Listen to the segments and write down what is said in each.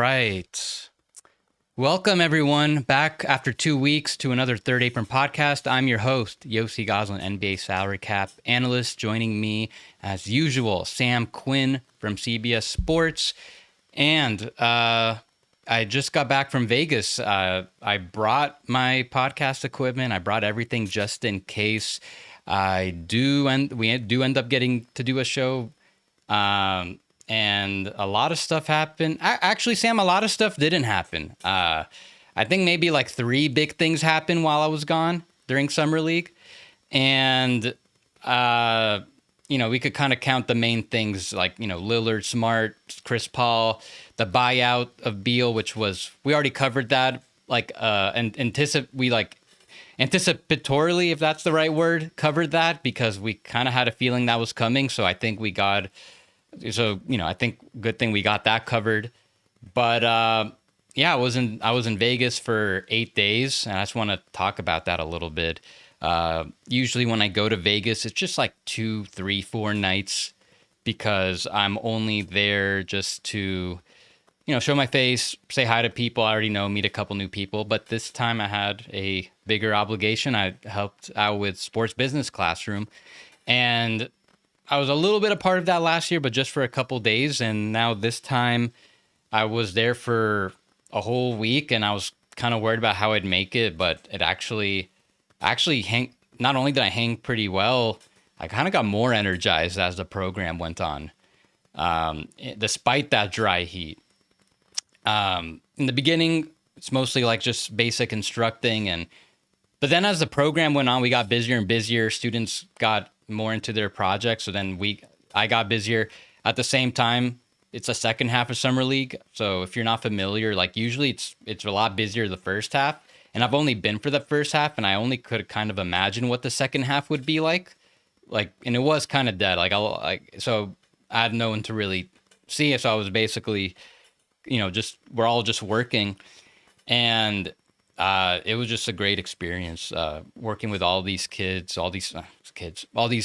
Right. Welcome, everyone, back after 2 weeks to another Third Apron podcast. I'm your host, Yossi Goslin, NBA salary cap analyst. Joining me, as usual, Sam Quinn from CBS Sports. And I just got back from Vegas. I brought my podcast equipment. I brought everything just in case. We do end up getting to do a show. And a lot of stuff happened. Actually, Sam, a lot of stuff didn't happen. I think maybe like 3 big things happened while I was gone during Summer League. And, we could kind of count the main things like, Lillard, Smart, Chris Paul, the buyout of Beal, which was, we already covered that, anticipatorily, if that's the right word, covered that because we kind of had a feeling that was coming. So I think I think good thing we got that covered. But I was in Vegas for 8 days, and I just want to talk about that a little bit. Usually when I go to Vegas, it's just like 2, 3, 4 nights because I'm only there just to, show my face, say hi to people I already know, meet a couple new people. But this time I had a bigger obligation. I helped out with Sports Business Classroom, and I was a little bit a part of that last year, but just for a couple days. And now this time I was there for a whole week, and I was kind of worried about how I'd make it, but it actually not only did I hang pretty well, I kind of got more energized as the program went on, despite that dry heat. In the beginning, it's mostly like just basic instructing, but then as the program went on, we got busier and busier. Students got more into their projects. So then I got busier. At the same time, it's a second half of Summer League. So if you're not familiar, like usually it's a lot busier the first half. And I've only been for the first half, and I only could kind of imagine what the second half would be like. And it was kind of dead. So I had no one to really see it. So I was basically, we're all just working. And it was just a great experience working with all these kids, all these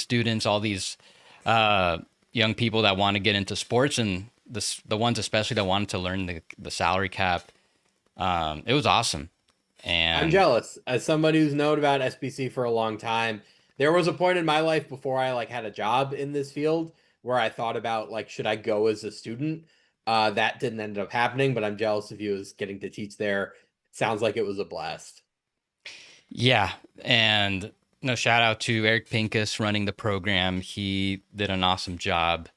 students, all these young people that want to get into sports, and the ones especially that wanted to learn the salary cap. It was awesome. And I'm jealous. As somebody who's known about SBC for a long time, there was a point in my life before I had a job in this field where I thought about should I go as a student? That didn't end up happening, but I'm jealous of you as getting to teach there. Sounds like it was a blast. Yeah. And shout out to Eric Pincus running the program. He did an awesome job.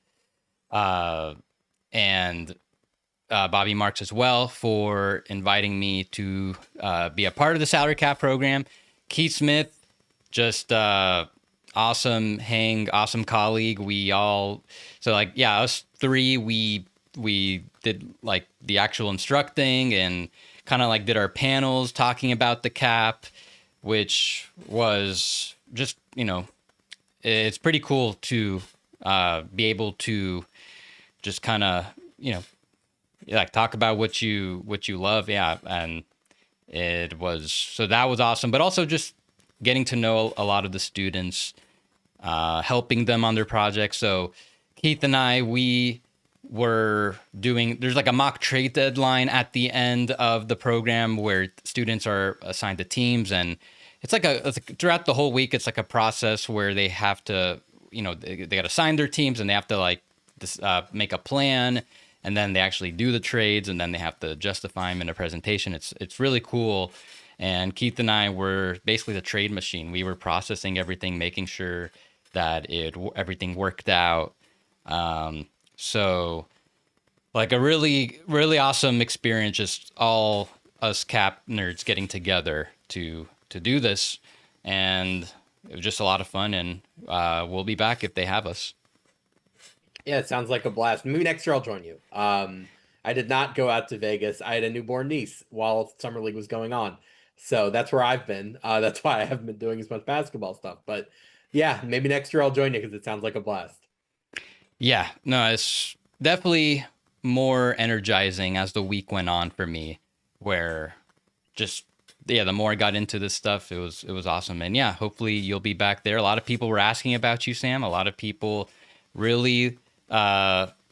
And Bobby Marks as well for inviting me to be a part of the salary cap program. Keith Smith, just awesome awesome colleague. Us 3, we did the actual instructing and kind of did our panels talking about the cap, which was just, it's pretty cool to be able to just kind of, talk about what you love. Yeah. And that was awesome, but also just getting to know a lot of the students, helping them on their projects. So Keith and I, there's a mock trade deadline at the end of the program where students are assigned to teams, and it's throughout the whole week, it's a process where they have to, they got to sign their teams, and they have to make a plan, and then they actually do the trades, and then they have to justify them in a presentation. It's really cool. And Keith and I were basically the trade machine. We were processing everything, making sure that everything worked out. So a really, really awesome experience, just all us cap nerds getting together to do this. And it was just a lot of fun, and we'll be back if they have us. Yeah, it sounds like a blast. Maybe next year I'll join you. I did not go out to Vegas. I had a newborn niece while Summer League was going on. So that's where I've been. That's why I haven't been doing as much basketball stuff. But yeah, maybe next year I'll join you because it sounds like a blast. Yeah, no, it's definitely more energizing as the week went on for me, where just, the more I got into this stuff, it was awesome. And yeah, hopefully you'll be back there. A lot of people were asking about you, Sam. A lot of people really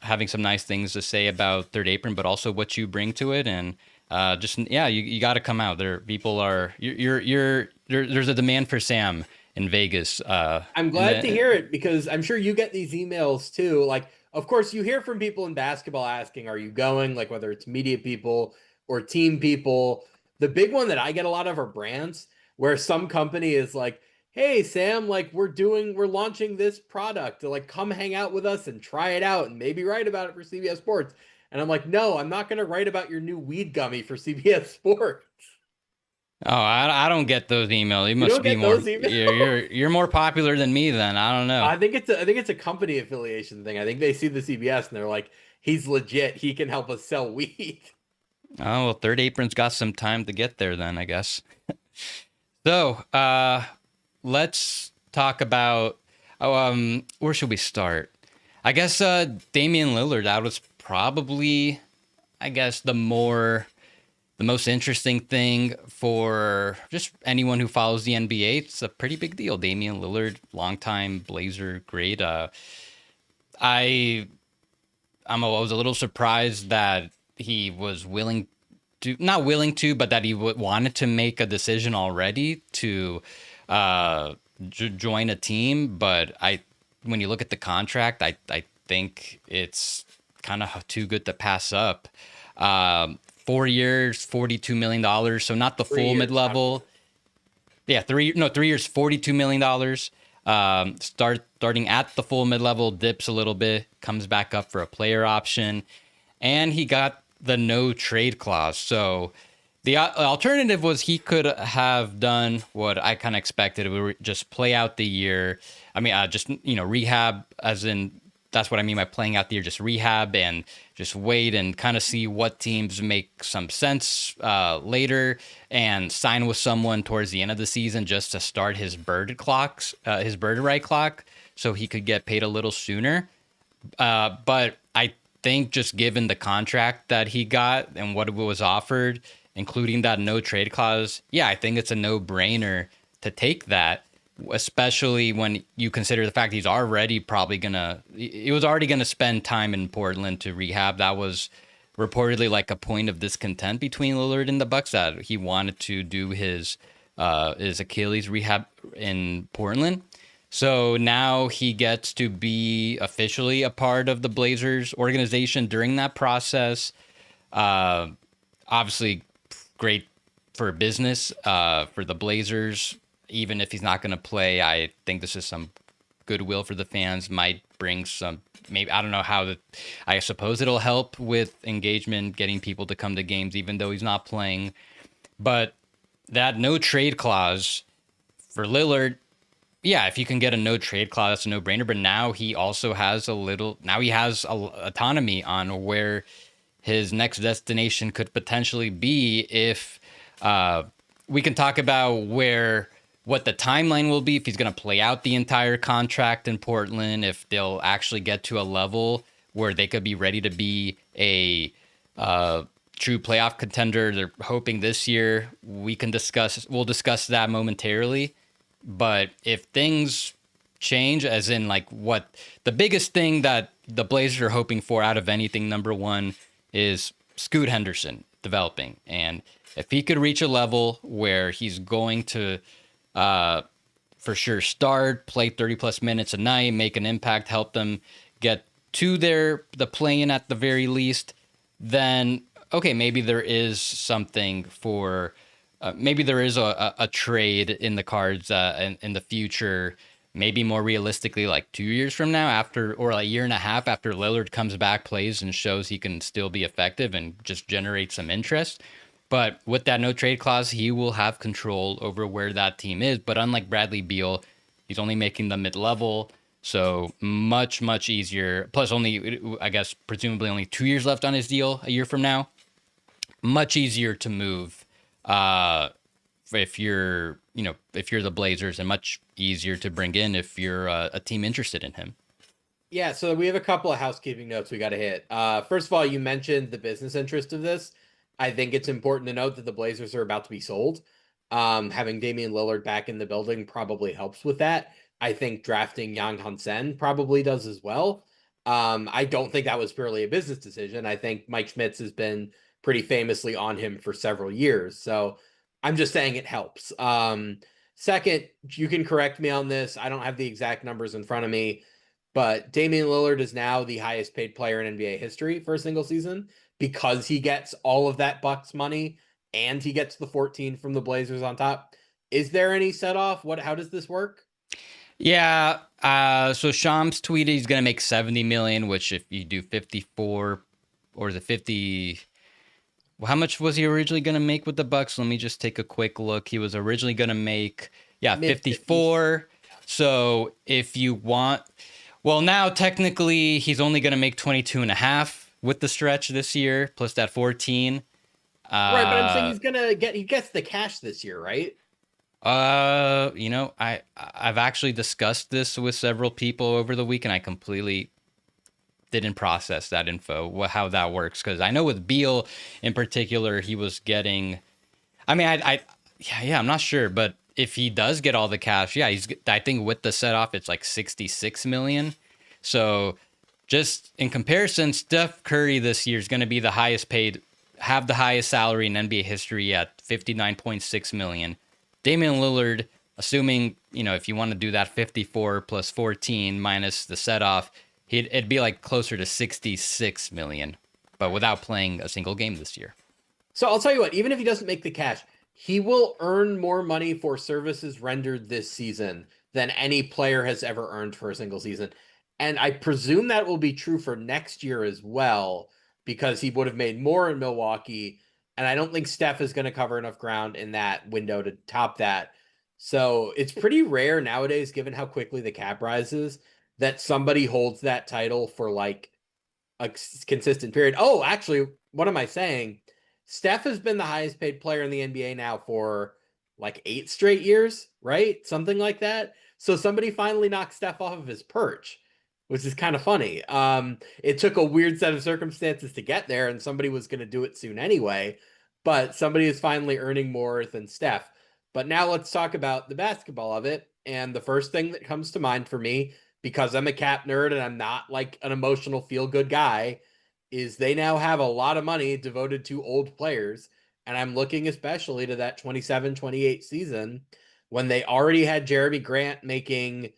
having some nice things to say about Third Apron, but also what you bring to it. And just yeah, you got to come out. There, people are there's a demand for Sam in Vegas. I'm In glad to the hear it because I'm sure you get these emails too. Like, of course, you hear from people in basketball asking, "Are you going?" Like whether it's media people or team people. The big one that I get a lot of are brands where some company is like, "Hey, Sam, like we're launching this product. Like, come hang out with us and try it out and maybe write about it for CBS Sports." And I'm like, "No, I'm not going to write about your new weed gummy for CBS Sports." Oh, I don't get those emails. You You must don't be get more. those emails. You're more popular than me. Then I don't know. I think it's a company affiliation thing. I think they see the CBS and they're like, he's legit. He can help us sell weed. Oh well, Third Apron's got some time to get there. Then I guess. So let's talk about. Oh, where should we start? I guess Damian Lillard. That was probably, I guess, the most interesting thing for just anyone who follows the NBA. It's a pretty big deal. Damian Lillard, longtime Blazer great. I I was a little surprised that he was willing to, not willing to, but that he wanted to make a decision already to join a team. But when you look at the contract, I think it's kind of too good to pass up. 4 years, $42 million. So not the Three full years, mid level. Yeah, 3 years, $42 million. Starting at the full mid level, dips a little bit, comes back up for a player option, and he got the no trade clause. So the alternative was he could have done what I kind of expected. We would just play out the year. I mean, just rehab, as in that's what I mean by playing out the year. Just rehab and just wait and kind of see what teams make some sense later, and sign with someone towards the end of the season just to start his his bird right clock, so he could get paid a little sooner. But I think just given the contract that he got and what was offered, including that no trade clause, yeah, I think it's a no brainer to take that, especially when you consider the fact he was already gonna spend time in Portland to rehab. That was reportedly like a point of discontent between Lillard and the Bucks, that he wanted to do his Achilles rehab in Portland. So now he gets to be officially a part of the Blazers organization during that process. Obviously, great for business for the Blazers. Even if he's not going to play, I think this is some goodwill for the fans. Might bring some, maybe, I don't know I suppose it'll help with engagement, getting people to come to games, even though he's not playing. But that no trade clause for Lillard, yeah, if you can get a no trade clause, that's a no brainer. But now he also has autonomy on where his next destination could potentially be. If we can talk about what the timeline will be, if he's going to play out the entire contract in Portland, if they'll actually get to a level where they could be ready to be a true playoff contender. They're hoping this year. We'll discuss that momentarily. But if things change, as in like what the biggest thing that the Blazers are hoping for out of anything, number one, is Scoot Henderson developing. And if he could reach a level where he's going to for sure start, play 30 plus minutes a night, make an impact, help them get to the play-in at the very least, then okay, maybe there is something for maybe there is a trade in the cards in the future, maybe more realistically like 2 years from now, after, or a year and a half after Lillard comes back, plays, and shows he can still be effective and just generate some interest. But with that no trade clause, he will have control over where that team is. But unlike Bradley Beal, he's only making the mid-level, so much, much easier. Plus only, I guess, presumably only 2 years left on his deal a year from now. Much easier to move if you're the Blazers, and much easier to bring in if you're a team interested in him. Yeah, so we have a couple of housekeeping notes we got to hit. First of all, you mentioned the business interest of this. I think it's important to note that the Blazers are about to be sold. Having Damian Lillard back in the building probably helps with that. I think drafting Yang Hansen probably does as well. I don't think that was purely a business decision. I think Mike Schmitz has been pretty famously on him for several years. So I'm just saying it helps. Second, you can correct me on this. I don't have the exact numbers in front of me, but Damian Lillard is now the highest paid player in NBA history for a single season because he gets all of that Bucks money and he gets the 14 from the Blazers on top. Is there any set off? How does this work? Yeah. So Shams tweeted he's gonna make 70 million, which if you do 54 or the 50, well, how much was he originally gonna make with the Bucks? Let me just take a quick look. He was originally gonna make Mid 54. So if you want, well, now technically he's only gonna make 22 and a half with the stretch this year, plus that 14. Right, but I'm saying he gets the cash this year, right? I've actually discussed this with several people over the week, and I completely didn't process that info, how that works. Because I know with Beal in particular, he was getting. I mean, yeah, I'm not sure, but if he does get all the cash, yeah, I think with the set off, it's like 66 million. So, just in comparison, Steph Curry this year is going to be the highest paid, have the highest salary in NBA history at 59.6 million. Damian Lillard, assuming, if you want to do that 54 plus 14 minus the set off, it'd be like closer to 66 million, but without playing a single game this year. So I'll tell you what, even if he doesn't make the cash, he will earn more money for services rendered this season than any player has ever earned for a single season. And I presume that will be true for next year as well, because he would have made more in Milwaukee. And I don't think Steph is going to cover enough ground in that window to top that. So it's pretty rare nowadays, given how quickly the cap rises, that somebody holds that title for like a consistent period. Oh, actually, what am I saying? Steph has been the highest paid player in the NBA now for like 8 straight years, right? Something like that. So somebody finally knocked Steph off of his perch, which is kind of funny. It took a weird set of circumstances to get there, and somebody was going to do it soon anyway. But somebody is finally earning more than Steph. But now let's talk about the basketball of it. And the first thing that comes to mind for me, because I'm a cap nerd and I'm not like an emotional feel good guy, is they now have a lot of money devoted to old players. And I'm looking especially to that 27-28 season when they already had Jeremy Grant making,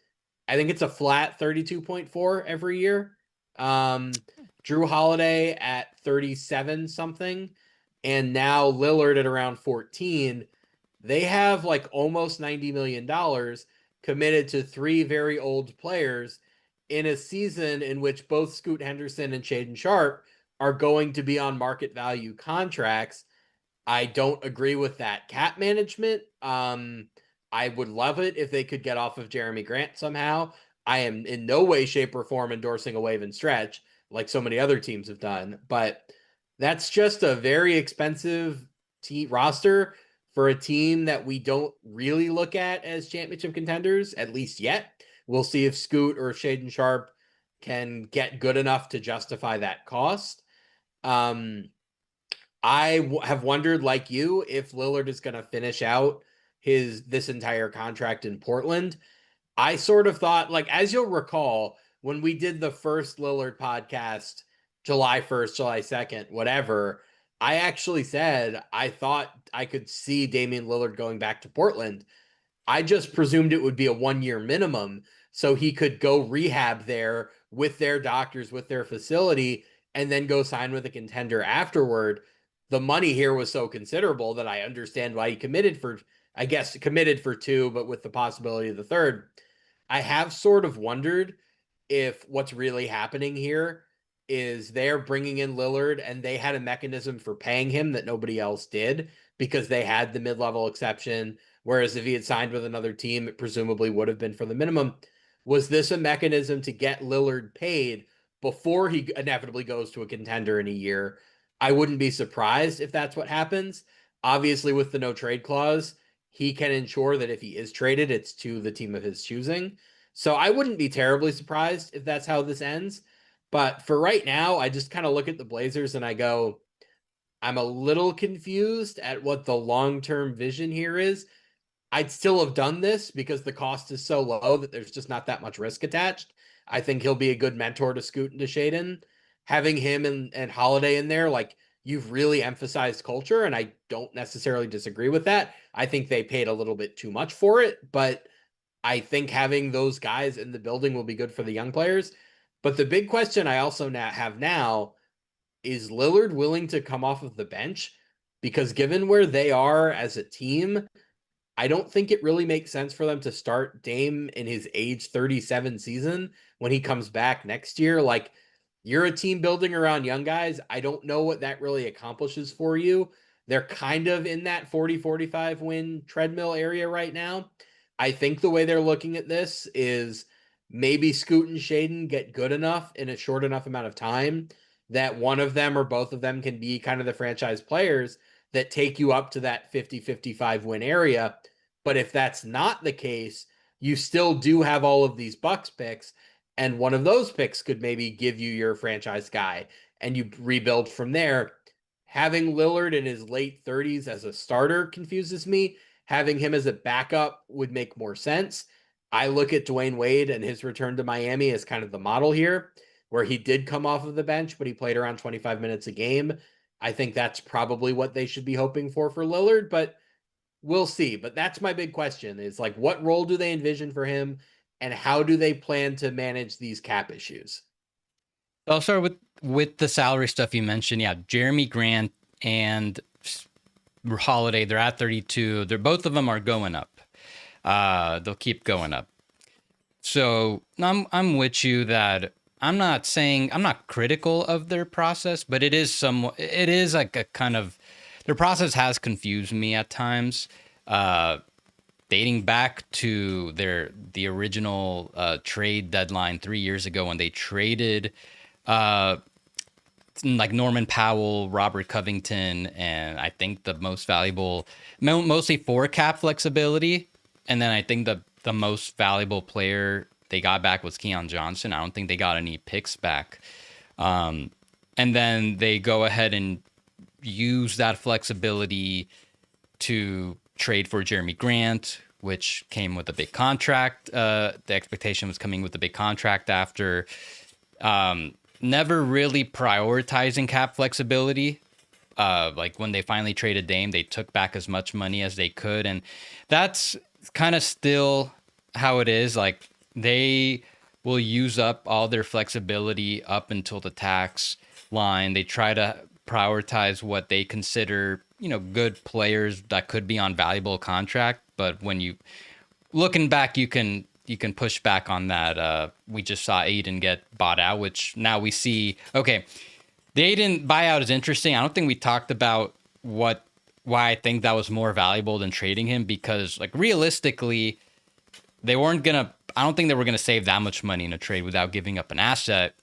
I think it's a flat 32.4 every year. Drew Holiday at 37 something. And now Lillard at around 14. They have like almost $90 million committed to 3 very old players in a season in which both Scoot Henderson and Shaden Sharp are going to be on market value contracts. I don't agree with that cap management. I would love it if they could get off of Jeremy Grant somehow. I am in no way, shape, or form endorsing a wave and stretch like so many other teams have done, but that's just a very expensive roster for a team that we don't really look at as championship contenders, at least yet. We'll see if Scoot or Shaden Sharp can get good enough to justify that cost. Have wondered, like you, if Lillard is going to finish out this entire contract in Portland. I sort of thought, like, as you'll recall, when we did the first Lillard podcast, July 1st, July 2nd, whatever, I actually said I thought I could see Damian Lillard going back to Portland. I just presumed it would be a 1-year minimum so he could go rehab there with their doctors, with their facility, and then go sign with a contender afterward. The money here was so considerable that I understand why he committed for 2, but with the possibility of the third. I have sort of wondered if what's really happening here is they're bringing in Lillard and they had a mechanism for paying him that nobody else did because they had the mid-level exception. Whereas if he had signed with another team, it presumably would have been for the minimum. Was this a mechanism to get Lillard paid before he inevitably goes to a contender in a year? I wouldn't be surprised if that's what happens. Obviously, with the no trade clause, he can ensure that if he is traded, it's to the team of his choosing. So I wouldn't be terribly surprised if that's how this ends. But for right now, I just kind of look at the Blazers and I go, I'm a little confused at what the long-term vision here is. I'd still have done this because the cost is so low that there's just not that much risk attached. I think he'll be a good mentor to Scoot and to Shaden. Having him and Holiday in there, like you've really emphasized culture, and I don't necessarily disagree with that. I think they paid a little bit too much for it, but I think having those guys in the building will be good for the young players. But the big question I also have now is Lillard willing to come off of the bench? Because given where they are as a team, I don't think it really makes sense for them to start Dame in his age 37 season when he comes back next year. Like, you're a team building around young guys. I don't know what that really accomplishes for you. They're kind of in that 40-45 win treadmill area right now. I think the way they're looking at this is maybe Scoot and Shaden get good enough in a short enough amount of time that one of them or both of them can be kind of the franchise players that take you up to that 50-55 win area. But if that's not the case, you still do have all of these Bucks picks, and one of those picks could maybe give you your franchise guy, and you rebuild from there. Having Lillard in his late 30s as a starter confuses me. Having him as a backup would make more sense. I look at Dwayne Wade and his return to Miami as kind of the model here, where he did come off of the bench, but he played around 25 minutes a game. I think that's probably what they should be hoping for Lillard, but we'll see. But that's my big question is like, what role do they envision for him, and how do they plan to manage these cap issues? I'll start with the salary stuff you mentioned. Yeah, Jeremy Grant and Holiday, they're at 32. They're both of them are going up. They'll keep going up. So I'm with you that I'm not critical of their process, but it is like a kind of, their process has confused me at times. Dating back to the original trade deadline 3 years ago when they traded like Norman Powell, Robert Covington, and I think the most valuable, mostly for cap flexibility. And then I think the most valuable player they got back was Keon Johnson. I don't think they got any picks back. And then they go ahead and use that flexibility to trade for Jeremy Grant, which came with a big contract. The expectation was coming with a big contract after. Never really prioritizing cap flexibility. Like when they finally traded Dame, they took back as much money as they could. And that's kind of still how it is. Like they will use up all their flexibility up until the tax line. They try to prioritize what they consider, good players that could be on valuable contract. But when you looking back, you can push back on that. We just saw Aiden get bought out, which now we see. Okay, the Aiden buyout is interesting. I don't think we talked about why I think that was more valuable than trading him, because like realistically, I don't think they were gonna save that much money in a trade without giving up an asset.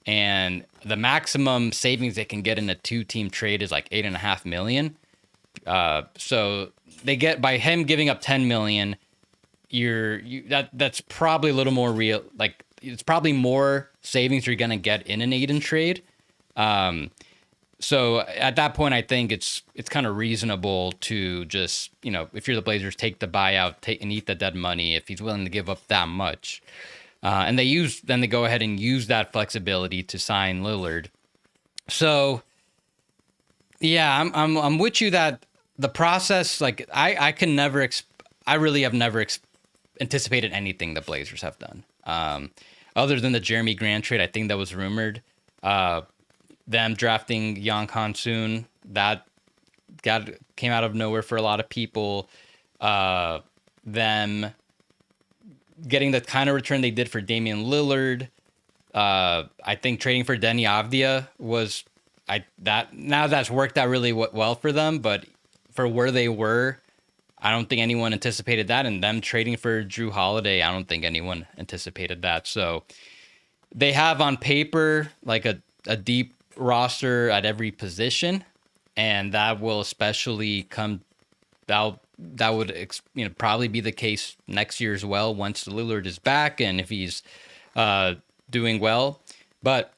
And the maximum savings they can get in a 2-team trade is like $8.5 million. So they get, by him giving up $10 million, that's probably a little more real. Like it's probably more savings you're gonna get in an Aiden trade. So at that point, I think it's kind of reasonable to just, if you're the Blazers, take the buyout, and eat the dead money if he's willing to give up that much. And then they go ahead and use that flexibility to sign Lillard. So yeah, I'm with you that the process, like I really have never anticipated anything the Blazers have done. Other than the Jeremy Grant trade, I think that was rumored. Them drafting Young Hansoon, that came out of nowhere for a lot of people. Them getting the kind of return they did for Damian Lillard. I think trading for Denny Avdia that's worked out really well for them, but for where they were, I don't think anyone anticipated that. And them trading for Drew Holiday, I don't think anyone anticipated that. So they have on paper like a deep roster at every position, and that will especially that would probably be the case next year as well once Lillard is back and if he's doing well. But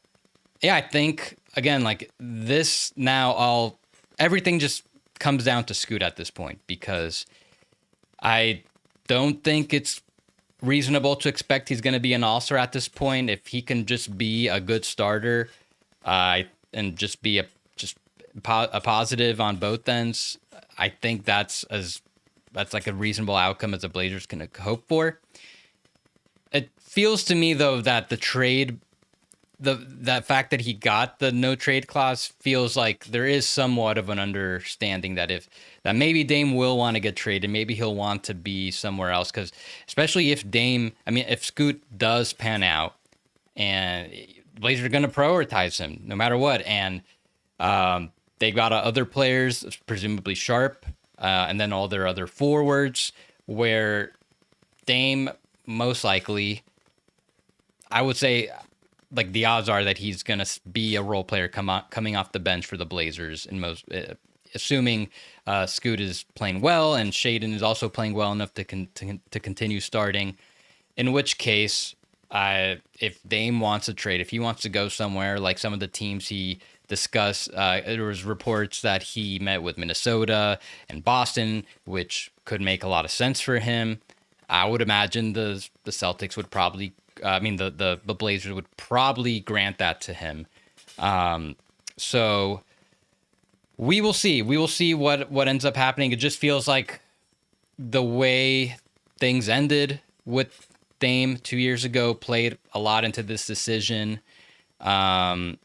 yeah, I think again, like this now, everything just comes down to Scoot at this point, because I don't think it's reasonable to expect he's going to be an all-star at this point. If he can just be a good starter, and just be a positive on both ends, I think that's like a reasonable outcome as the Blazers can hope for. It feels to me though that the trade, that fact that he got the no trade clause, feels like there is somewhat of an understanding that maybe Dame will want to get traded, maybe he'll want to be somewhere else, because especially if Scoot does pan out, and Blazers are going to prioritize him no matter what, and they got other players, presumably Sharp, and then all their other forwards, where Dame most likely, I would say, like the odds are that he's going to be a role player coming off the bench for the Blazers, in most, assuming Scoot is playing well and Shaedon is also playing well enough to continue starting. In which case, if Dame wants a trade, if he wants to go somewhere like some of the teams he discussed, there was reports that he met with Minnesota and Boston, which could make a lot of sense for him. I would imagine the Celtics would probably, the Blazers would probably grant that to him. So we will see. We will see what ends up happening. It just feels like the way things ended with Dame 2 years ago played a lot into this decision. We'll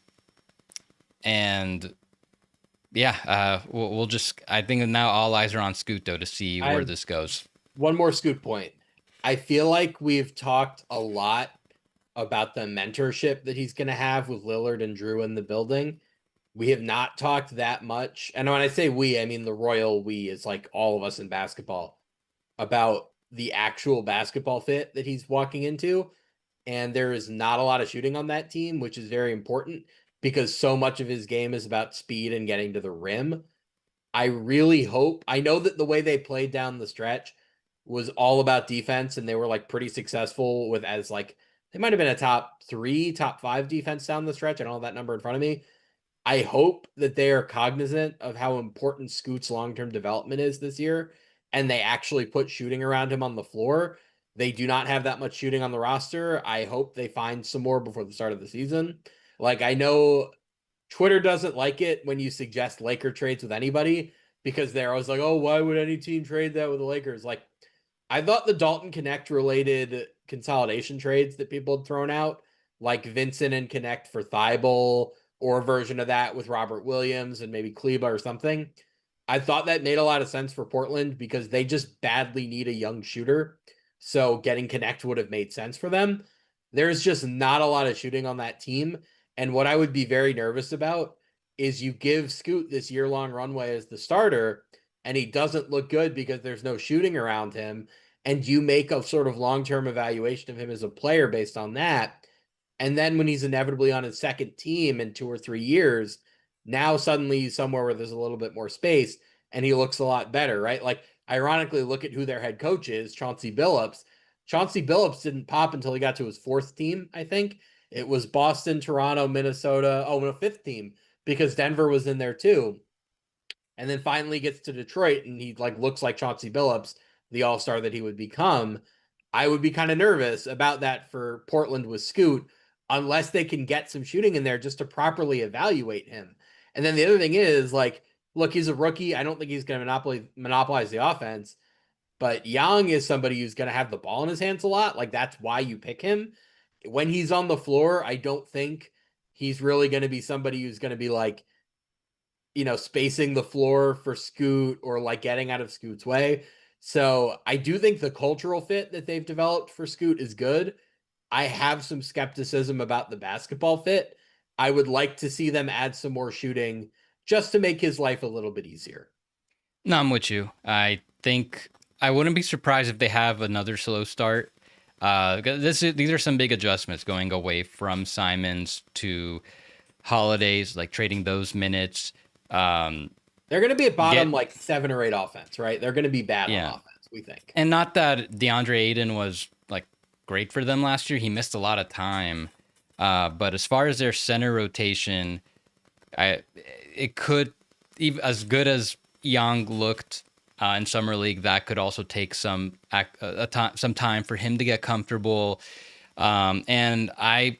just, I think now all eyes are on Scoot though to see where this goes. One more Scoot point. I feel like we've talked a lot about the mentorship that he's going to have with Lillard and Drew in the building. We have not talked that much. And when I say we, I mean the royal we is like all of us in basketball, about the actual basketball fit that he's walking into. And there is not a lot of shooting on that team, which is very important because so much of his game is about speed and getting to the rim. I really hope, I know that the way they played down the stretch was all about defense, and they were like pretty successful with, as like, they might have been a top 3, top 5 defense down the stretch. I don't have that number in front of me. I hope that they are cognizant of how important Scoot's long-term development is this year, and they actually put shooting around him on the floor. They do not have that much shooting on the roster. I hope they find some more before the start of the season. Like, I know Twitter doesn't like it when you suggest Laker trades with anybody, because they're always like, oh, why would any team trade that with the Lakers? Like, I thought the Dalton Connect related consolidation trades that people had thrown out, like Vincent and Connect for Thibault, or a version of that with Robert Williams and maybe Kleba or something, I thought that made a lot of sense for Portland because they just badly need a young shooter. So getting Connect would have made sense for them. There's just not a lot of shooting on that team. And what I would be very nervous about is you give Scoot this year-long runway as the starter, and he doesn't look good because there's no shooting around him, and you make a sort of long-term evaluation of him as a player based on that. And then when he's inevitably on his second team in 2 or 3 years, now suddenly he's somewhere where there's a little bit more space and he looks a lot better, right? Like, ironically, look at who their head coach is, Chauncey Billups. Chauncey Billups didn't pop until he got to his 4th team, I think. It was Boston, Toronto, Minnesota, no, 5th team, because Denver was in there too. And then finally gets to Detroit and he like looks like Chauncey Billups, the all-star that he would become. I would be kind of nervous about that for Portland with Scoot, unless they can get some shooting in there just to properly evaluate him. And then the other thing is, like, look, he's a rookie. I don't think he's going to monopolize the offense, but Young is somebody who's going to have the ball in his hands a lot. Like, that's why you pick him. When he's on the floor, I don't think he's really going to be somebody who's going to be like, spacing the floor for Scoot or like getting out of Scoot's way. So I do think the cultural fit that they've developed for Scoot is good. I have some skepticism about the basketball fit. I would like to see them add some more shooting just to make his life a little bit easier. No, I'm with you. I think I wouldn't be surprised if they have another slow start. These are some big adjustments going away from Simons to Holidays, like trading those minutes. They're going to be at bottom like 7 or 8 offense, right? They're going to be bad on offense, we think. And not that DeAndre Ayton was like great for them last year. He missed a lot of time. But as far as their center rotation, it could, even as good as Young looked in summer league. That could also take some time for him to get comfortable. And I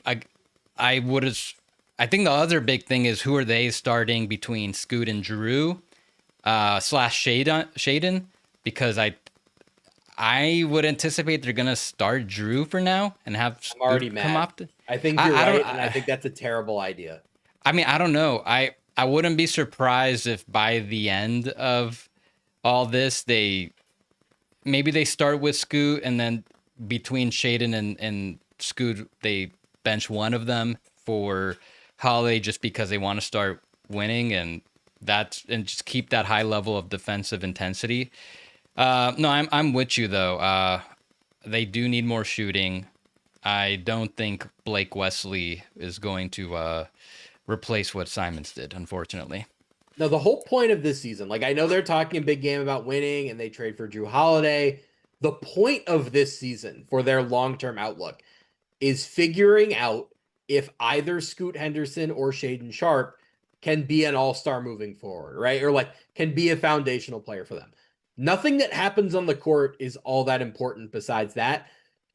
would have. I think the other big thing is who are they starting between Scoot and Drew slash Shaden, because I would anticipate they're gonna start Drew for now and have I'm already Scoot come mad. off. I think you're right, and I think that's a terrible idea. I mean, I don't know. I wouldn't be surprised if by the end of all this, maybe they start with Scoot, and then between Shaden and Scoot, they bench one of them for Holiday just because they want to start winning, and just keep that high level of defensive intensity. No, I'm with you though. They do need more shooting. I don't think Blake Wesley is going to replace what Simons did, unfortunately. No, the whole point of this season, like I know they're talking a big game about winning and they trade for Drew Holiday. The point of this season for their long-term outlook is figuring out if either Scoot Henderson or Shaden Sharp can be an all-star moving forward, right? Or like can be a foundational player for them. Nothing that happens on the court is all that important besides that.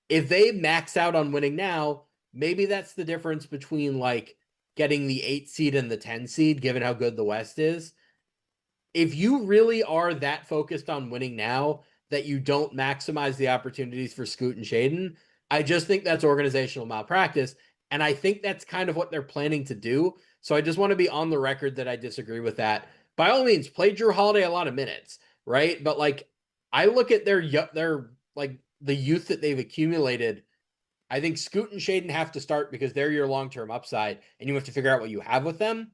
If they max out on winning now, maybe that's the difference between like getting the 8 seed and the 10 seed, given how good the West is. If you really are that focused on winning now that you don't maximize the opportunities for Scoot and Shaden, I just think that's organizational malpractice. And I think that's kind of what they're planning to do. So I just want to be on the record that I disagree with that. By all means, play Drew Holiday a lot of minutes, right? But like, I look at their like the youth that they've accumulated. I think Scoot and Shaden have to start because they're your long-term upside, and you have to figure out what you have with them.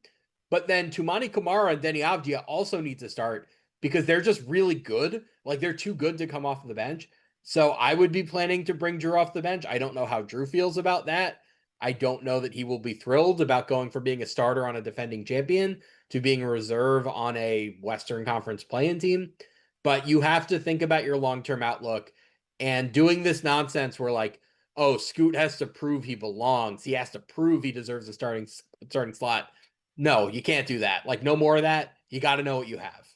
But then Tumani Kamara and Denny Avdia also need to start because they're just really good. Like they're too good to come off of the bench. So I would be planning to bring Drew off the bench. I don't know how Drew feels about that. I don't know that he will be thrilled about going from being a starter on a defending champion to being a reserve on a Western Conference play-in team. But you have to think about your long-term outlook, and doing this nonsense where like, oh, Scoot has to prove he belongs. He has to prove he deserves a starting slot. No, you can't do that. Like no more of that. You got to know what you have.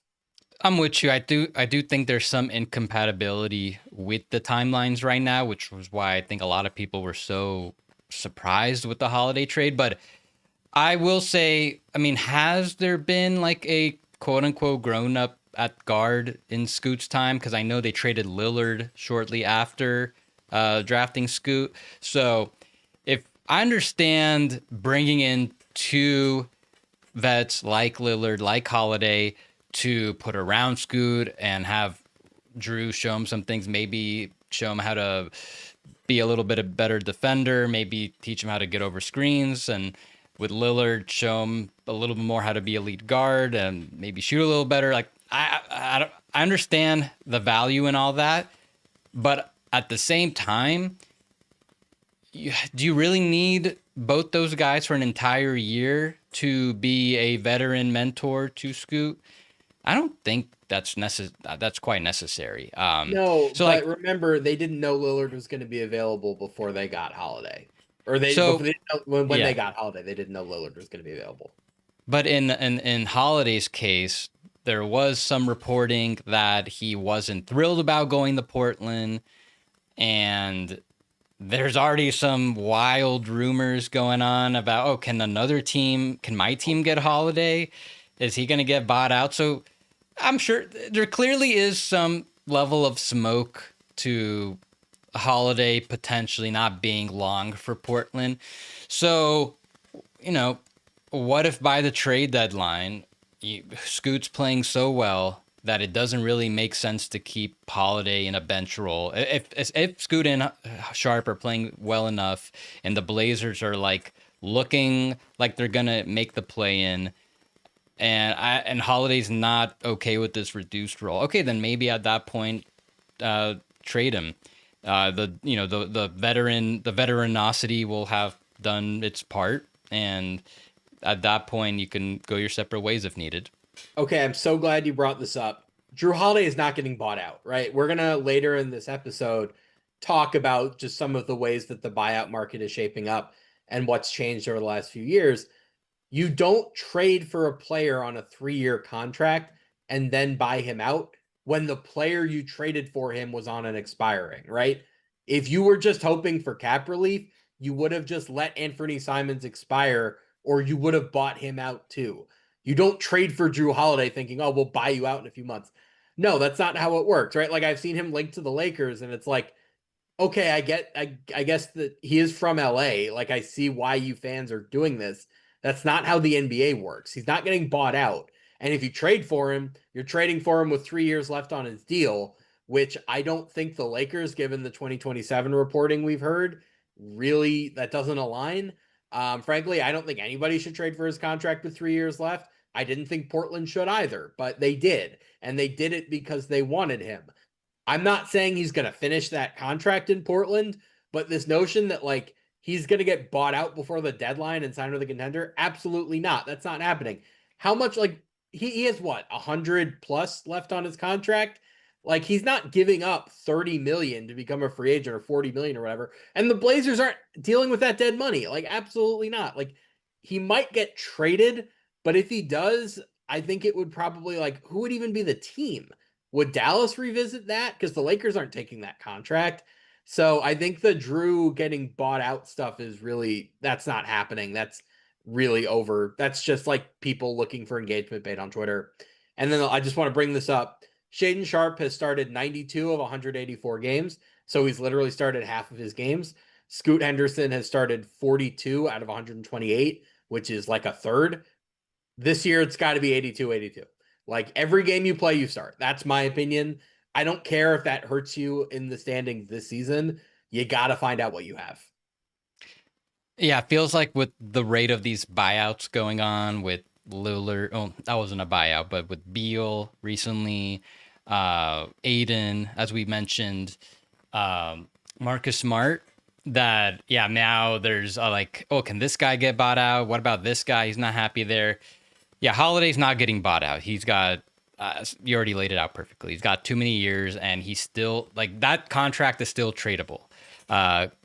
I'm with you. I do think there's some incompatibility with the timelines right now, which was why I think a lot of people were so surprised with the Holiday trade. But I will say, I mean, has there been like a quote unquote grown up at guard in Scoot's time? Because I know they traded Lillard shortly after drafting Scoot. So if I understand bringing in two vets like Lillard, like Holiday, to put around Scoot and have Drew show him some things, maybe show him how to be a little bit a better defender, maybe teach him how to get over screens, and with Lillard, show him a little bit more how to be a lead guard and maybe shoot a little better. Like I understand the value in all that, but at the same time, do you really need both those guys for an entire year to be a veteran mentor to Scoot? I don't think that's quite necessary. No, so but like, remember, they didn't know Lillard was going to be available before they got Holiday, or when yeah. they got Holiday, they didn't know Lillard was going to be available. But in Holiday's case, there was some reporting that he wasn't thrilled about going to Portland, and there's already some wild rumors going on about, oh, can my team get Holiday? Is he going to get bought out? So I'm sure there clearly is some level of smoke to Holiday potentially not being long for Portland. So, what if by the trade deadline, Scoot's playing so well that it doesn't really make sense to keep Holiday in a bench role? If Scoot and Sharp are playing well enough and the Blazers are like looking like they're gonna make the play in, and Holiday's not okay with this reduced role, okay, then maybe at that point trade him. The veteranosity will have done its part, and at that point you can go your separate ways if needed. Okay, I'm so glad you brought this up. Drew Holiday is not getting bought out, right? We're gonna later in this episode talk about just some of the ways that the buyout market is shaping up and what's changed over the last few years. You don't trade for a player on a 3-year contract and then buy him out when the player you traded for him was on an expiring, right? If you were just hoping for cap relief, you would have just let Anthony Simons expire, or you would have bought him out too. You don't trade for Drew Holiday thinking, oh, we'll buy you out in a few months. No, that's not how it works, right? Like I've seen him linked to the Lakers, and it's like, okay, I guess that he is from LA. Like I see why you fans are doing this. That's not how the NBA works. He's not getting bought out. And if you trade for him, you're trading for him with 3 years left on his deal, which I don't think the Lakers, given the 2027 reporting we've heard, really that doesn't align. Frankly, I don't think anybody should trade for his contract with 3 years left. I didn't think Portland should either, but they did. And they did it because they wanted him. I'm not saying he's going to finish that contract in Portland, but this notion that like he's going to get bought out before the deadline and signed with a contender, absolutely not. That's not happening. How much like he has what 100 plus left on his contract? Like he's not giving up 30 million to become a free agent or 40 million or whatever. And the Blazers aren't dealing with that dead money. Like absolutely not. Like he might get traded, but if he does, I think it would probably like who would even be the team? Would Dallas revisit that? Because the Lakers aren't taking that contract. So I think the Drew getting bought out stuff is really, that's not happening. That's really over. That's just like people looking for engagement bait on Twitter. And then I just want to bring this up. Shaden Sharp has started 92 of 184 games. So he's literally started half of his games. Scoot Henderson has started 42 out of 128, which is like a third. This year, it's got to be 82-82. Like every game you play, you start. That's my opinion. I don't care if that hurts you in the standings this season. You got to find out what you have. Yeah, it feels like with the rate of these buyouts going on with Lillard, oh, that wasn't a buyout, but with Beal recently, Aiden, as we mentioned, Marcus Smart, that, yeah, now there's like, oh, can this guy get bought out? What about this guy? He's not happy there. Yeah, Holiday's not getting bought out. He's got, you already laid it out perfectly. He's got too many years, and he's still, like, that contract is still tradable.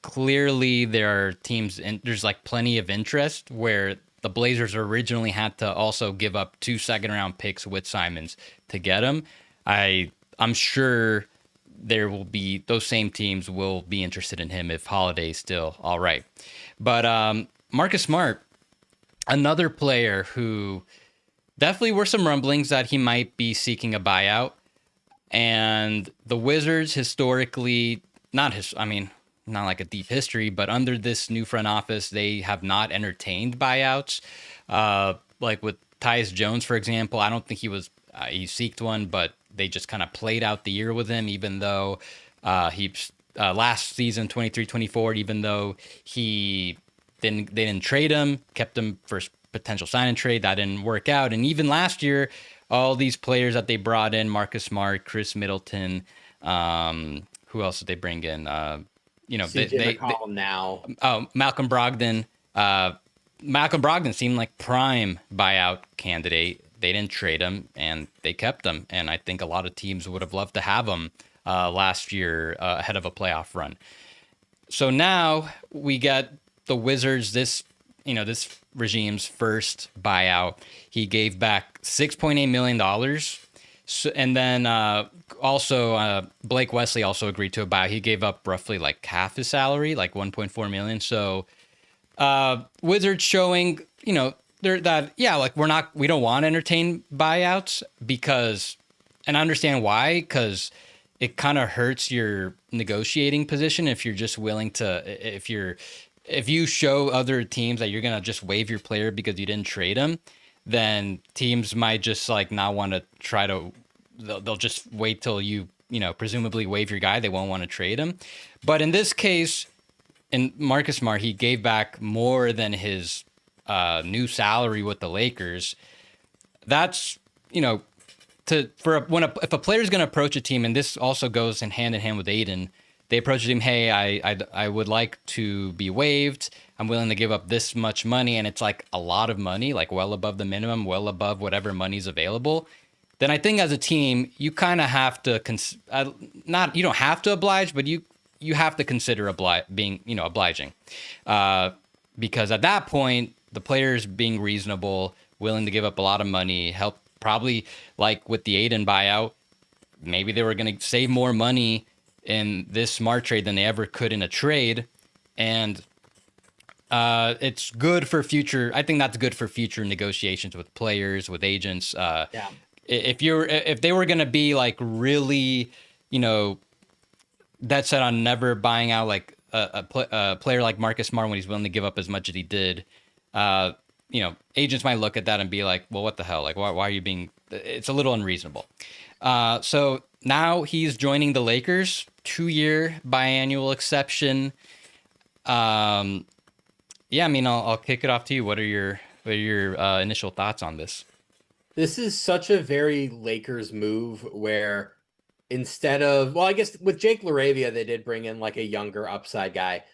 Clearly, there are teams, and there's, like, plenty of interest where the Blazers originally had to also give up 2 second-round picks with Simons to get him. I'm sure there will be, those same teams will be interested in him if Holiday's still all right. But Marcus Smart, another player who definitely were some rumblings that he might be seeking a buyout. And the Wizards historically, not like a deep history, but under this new front office, they have not entertained buyouts. Like with Tyus Jones, for example, I don't think he seeked one, but they just kind of played out the year with him, even though he last season, 23-24, even though they didn't trade him, kept him for potential sign and trade. That didn't work out. And even last year, all these players that they brought in, Marcus Smart, Chris Middleton, who else did they bring in? McCollum now. Oh, Malcolm Brogdon. Malcolm Brogdon seemed like prime buyout candidate. They didn't trade him, and they kept him. And I think a lot of teams would have loved to have him last year ahead of a playoff run. So now we get the Wizards, this regime's first buyout. He gave back $6.8 million. So, and then also Blake Wesley also agreed to a buyout. He gave up roughly like half his salary, like $1.4 million. So Wizards showing, we don't want to entertain buyouts because, and I understand why, because it kind of hurts your negotiating position if you're just willing to, if you show other teams that you're going to just waive your player because you didn't trade him, then teams might just like not want to try to, they'll just wait till you presumably waive your guy. They won't want to trade him. But in this case, in Marcus Smart, he gave back more than his new salary with the Lakers. That's, if a player's going to approach a team, and this also goes in hand with Aiden, they approached him, hey, I would like to be waived. I'm willing to give up this much money, and it's like a lot of money, like well above the minimum, well above whatever money's available. Then I think as a team, you kind of have to, you don't have to oblige, but you have to consider being obliging. Because at that point, the players being reasonable, willing to give up a lot of money, help probably like with the Aiden buyout, maybe they were going to save more money in this smart trade than they ever could in a trade. And it's good for future. I think that's good for future negotiations with players, with agents. Yeah. If they were going to be like really, you know, dead set on never buying out like a player like Marcus Smart when he's willing to give up as much as he did, you know, agents might look at that and be like, well, what the hell? Like, why are you being? It's a little unreasonable. So now he's joining the Lakers, 2-year biannual exception. Yeah, I mean, I'll kick it off to you. What are your initial thoughts on this? This is such a very Lakers move where instead of, well, I guess with Jake LaRavia, they did bring in like a younger upside guy,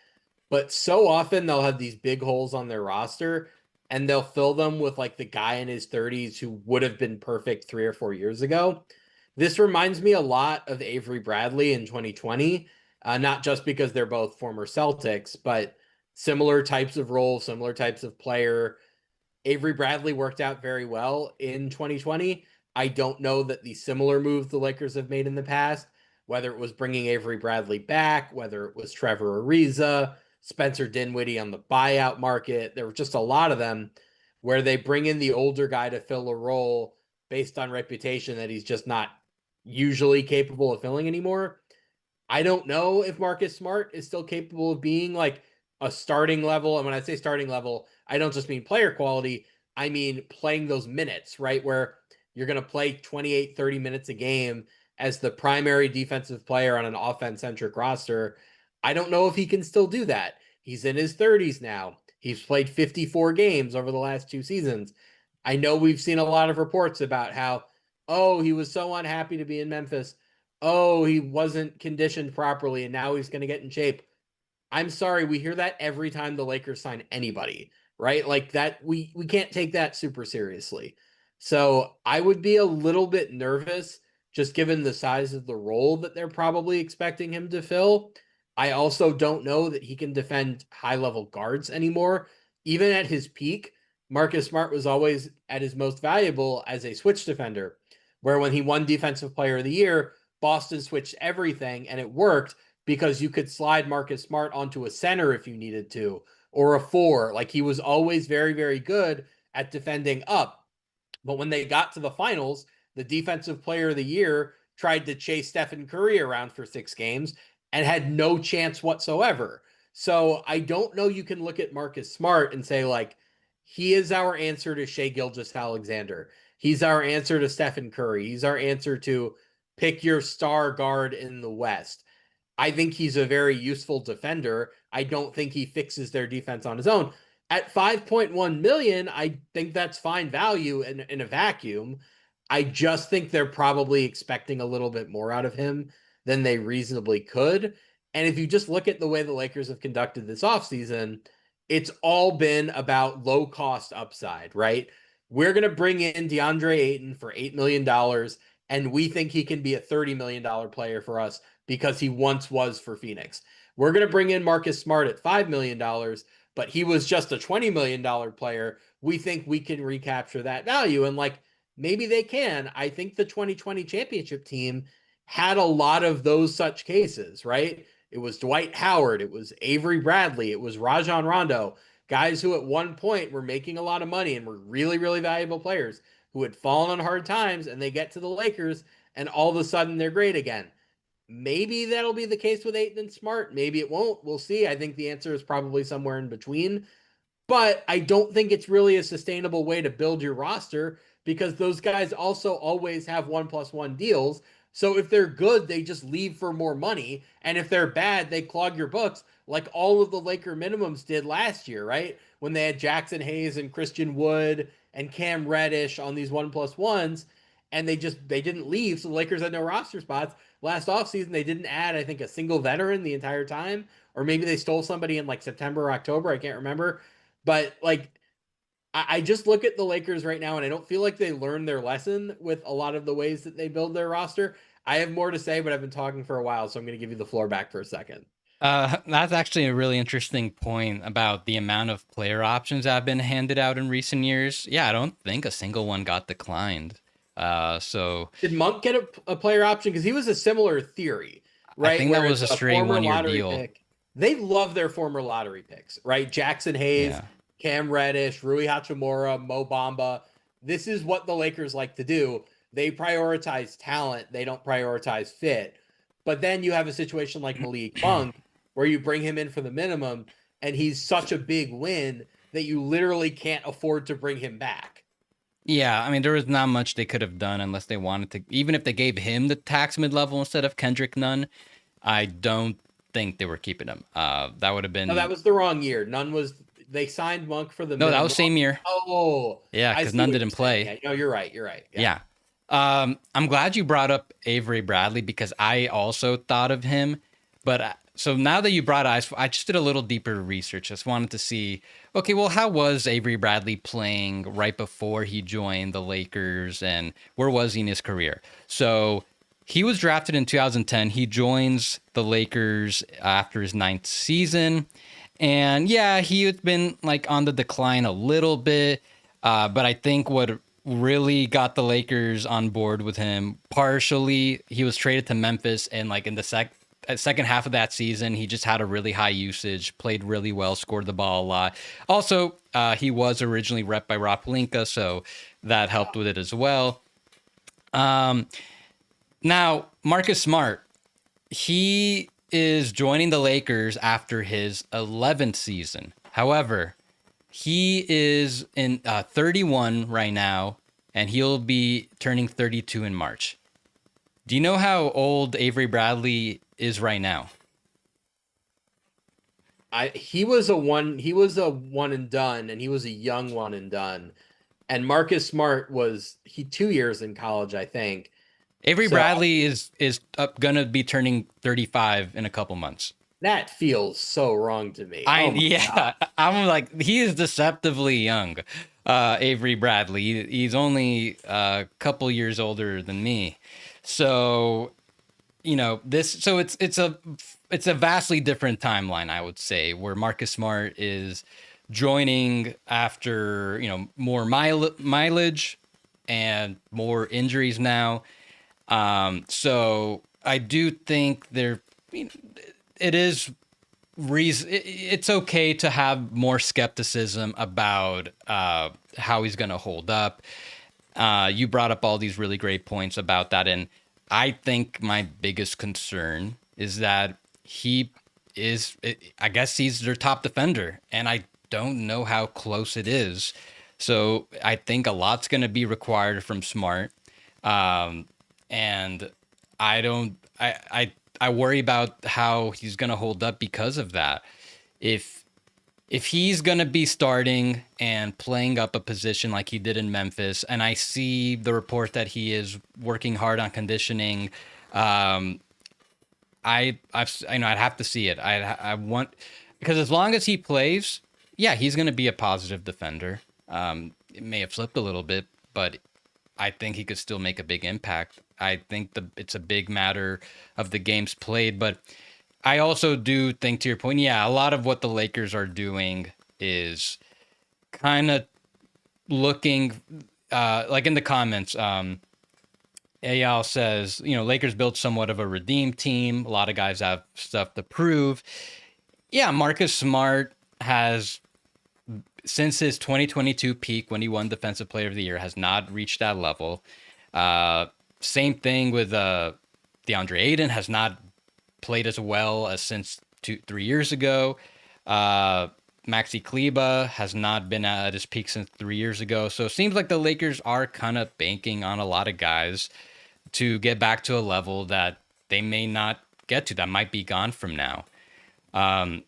but so often they'll have these big holes on their roster and they'll fill them with like the guy in his 30s who would have been perfect 3 or 4 years ago. This reminds me a lot of Avery Bradley in 2020, not just because they're both former Celtics, but similar types of roles, similar types of player. Avery Bradley worked out very well in 2020. I don't know that the similar moves the Lakers have made in the past, whether it was bringing Avery Bradley back, whether it was Trevor Ariza, Spencer Dinwiddie on the buyout market. There were just a lot of them where they bring in the older guy to fill a role based on reputation that he's just not usually capable of filling anymore. I don't know if Marcus Smart is still capable of being like a starting level. And when I say starting level, I don't just mean player quality. I mean playing those minutes, right? Where you're going to play 28, 30 minutes a game as the primary defensive player on an offense-centric roster. I don't know if he can still do that. He's in his 30s now. He's played 54 games over the last 2 seasons. I know we've seen a lot of reports about how, oh, he was so unhappy to be in Memphis. Oh, he wasn't conditioned properly and now he's going to get in shape. I'm sorry, we hear that every time the Lakers sign anybody, right? Like that, we can't take that super seriously. So I would be a little bit nervous just given the size of the role that they're probably expecting him to fill. I also don't know that he can defend high level guards anymore. Even at his peak, Marcus Smart was always at his most valuable as a switch defender, where when he won Defensive Player of the Year, Boston switched everything and it worked because you could slide Marcus Smart onto a center if you needed to, or a four. Like he was always very, very good at defending up. But when they got to the finals, the Defensive Player of the Year tried to chase Stephen Curry around for 6 games and had no chance whatsoever. So I don't know you can look at Marcus Smart and say, like, he is our answer to Shea Gilgeous-Alexander. He's our answer to Stephen Curry. He's our answer to pick your star guard in the West. I think he's a very useful defender. I don't think he fixes their defense on his own. At 5.1 million, I think that's fine value in a vacuum. I just think they're probably expecting a little bit more out of him than they reasonably could. And if you just look at the way the Lakers have conducted this offseason, it's all been about low cost upside, right? We're going to bring in DeAndre Ayton for $8 million, and we think he can be a $30 million player for us because he once was for Phoenix. We're going to bring in Marcus Smart at $5 million, but he was just a $20 million player. We think we can recapture that value. And like, maybe they can. I think the 2020 championship team had a lot of those such cases, right? It was Dwight Howard. It was Avery Bradley. It was Rajon Rondo, guys who at one point were making a lot of money and were really, really valuable players who had fallen on hard times, and they get to the Lakers and all of a sudden they're great again. Maybe that'll be the case with Ayton and Smart. Maybe it won't. We'll see. I think the answer is probably somewhere in between. But I don't think it's really a sustainable way to build your roster because those guys also always have 1+1 deals. So if they're good, they just leave for more money. And if they're bad, they clog your books like all of the Laker minimums did last year, right? When they had Jackson Hayes and Christian Wood and Cam Reddish on these 1+1s, and they didn't leave. So the Lakers had no roster spots. Last offseason, they didn't add, I think, a single veteran the entire time. Or maybe they stole somebody in like September or October. I can't remember. But like, I just look at the Lakers right now and I don't feel like they learned their lesson with a lot of the ways that they build their roster. I have more to say, but I've been talking for a while, so I'm going to give you the floor back for a second. That's actually a really interesting point about the amount of player options that have been handed out in recent years. Yeah, I don't think a single one got declined. So Did Monk get a player option? Because he was a similar theory, I right? think that Where was it's a a straight former 1 year lottery deal. pick. They love their former lottery picks, right? Jackson Hayes, Yeah. Cam Reddish, Rui Hachimura, Mo Bamba. This is what the Lakers like to do. They prioritize talent, they don't prioritize fit. But then you have a situation like Malik Monk where you bring him in for the minimum and he's such a big win that you literally can't afford to bring him back. Yeah, I mean, there was not much they could have done unless they wanted to. Even if they gave him the tax mid level instead of Kendrick Nunn, I don't think they were keeping him. That would have No, that been was the wrong year. None was they signed Monk for the no, that minimum. was same year. Oh, Yeah, I because see Nunn what didn't you're saying. play. Yeah, no, you're right. You're right. Yeah. Yeah. I'm glad you brought up Avery Bradley because I also thought of him. But so now that you brought it, I just did a little deeper research. Just wanted to see, okay, well, how was Avery Bradley playing right before he joined the Lakers and where was he in his career? So he was drafted in 2010. He joins the Lakers after his ninth season. And yeah, he had been like on the decline a little bit. But I think what really got the Lakers on board with him, partially, he was traded to Memphis. And like in the second half of that season, he just had a really high usage, played really well, scored the ball a lot. Also, he was originally rep by Rob Pelinka, so that helped with it as well. Now, Marcus Smart, he is joining the Lakers after his 11th season. However, he is in 31 right now, and he'll be turning 32 in March. Do you know how old Avery Bradley is right now? He was a one and done, and he was a young one and done. And Marcus Smart was he 2 years in college, I think. Avery So Bradley is gonna be turning 35 in a couple months. that feels so wrong to me. I Oh my God. yeah, I'm like he is deceptively young. Avery Bradley, he's only a couple years older than me, so you know this. So it's a vastly different timeline, I would say, where Marcus Smart is joining after more mileage and more injuries now. So I do think it is reason. It's okay to have more skepticism about how he's going to hold up. You brought up all these really great points about that, and I think my biggest concern is that he is. I guess he's their top defender, and I don't know how close it is. So I think a lot's going to be required from Smart. And I don't I worry about how he's going to hold up because of that. If he's going to be starting and playing up a position like he did in Memphis, and I see the report that he is working hard on conditioning, I'd have to see it. I want because as long as he plays, yeah, he's going to be a positive defender. It may have slipped a little bit, but I think he could still make a big impact. I think it's a big matter of the games played, but I also do think, to your point, yeah, a lot of what the Lakers are doing is kind of looking like in the comments. Ayal says, Lakers built somewhat of a redeemed team. A lot of guys have stuff to prove. Yeah, Marcus Smart has, since his 2022 peak when he won Defensive Player of the Year, has not reached that level. Same thing with DeAndre Ayton, has not played as well as since 3 years ago. Maxi Kleba has not been at his peak since 3 years ago. So it seems like the Lakers are kind of banking on a lot of guys to get back to a level that they may not get to, that might be gone from now.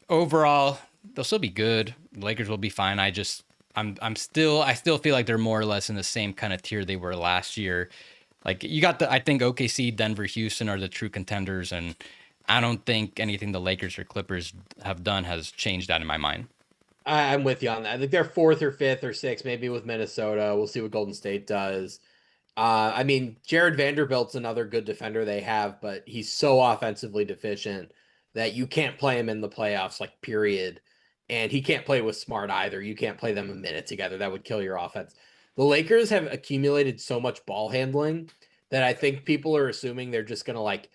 Overall, they'll still be good. The Lakers will be fine. I still feel like they're more or less in the same kind of tier they were last year. Like you got I think OKC, Denver, Houston are the true contenders, and I don't think anything the Lakers or Clippers have done has changed that in my mind. I'm with you on that. I think they're fourth or fifth or sixth, maybe with Minnesota. We'll see what Golden State does. I mean, Jared Vanderbilt's another good defender they have, but he's so offensively deficient that you can't play him in the playoffs, like, period. And he can't play with Smart either. You can't play them a minute together. That would kill your offense. The Lakers have accumulated so much ball handling that I think people are assuming they're just going to like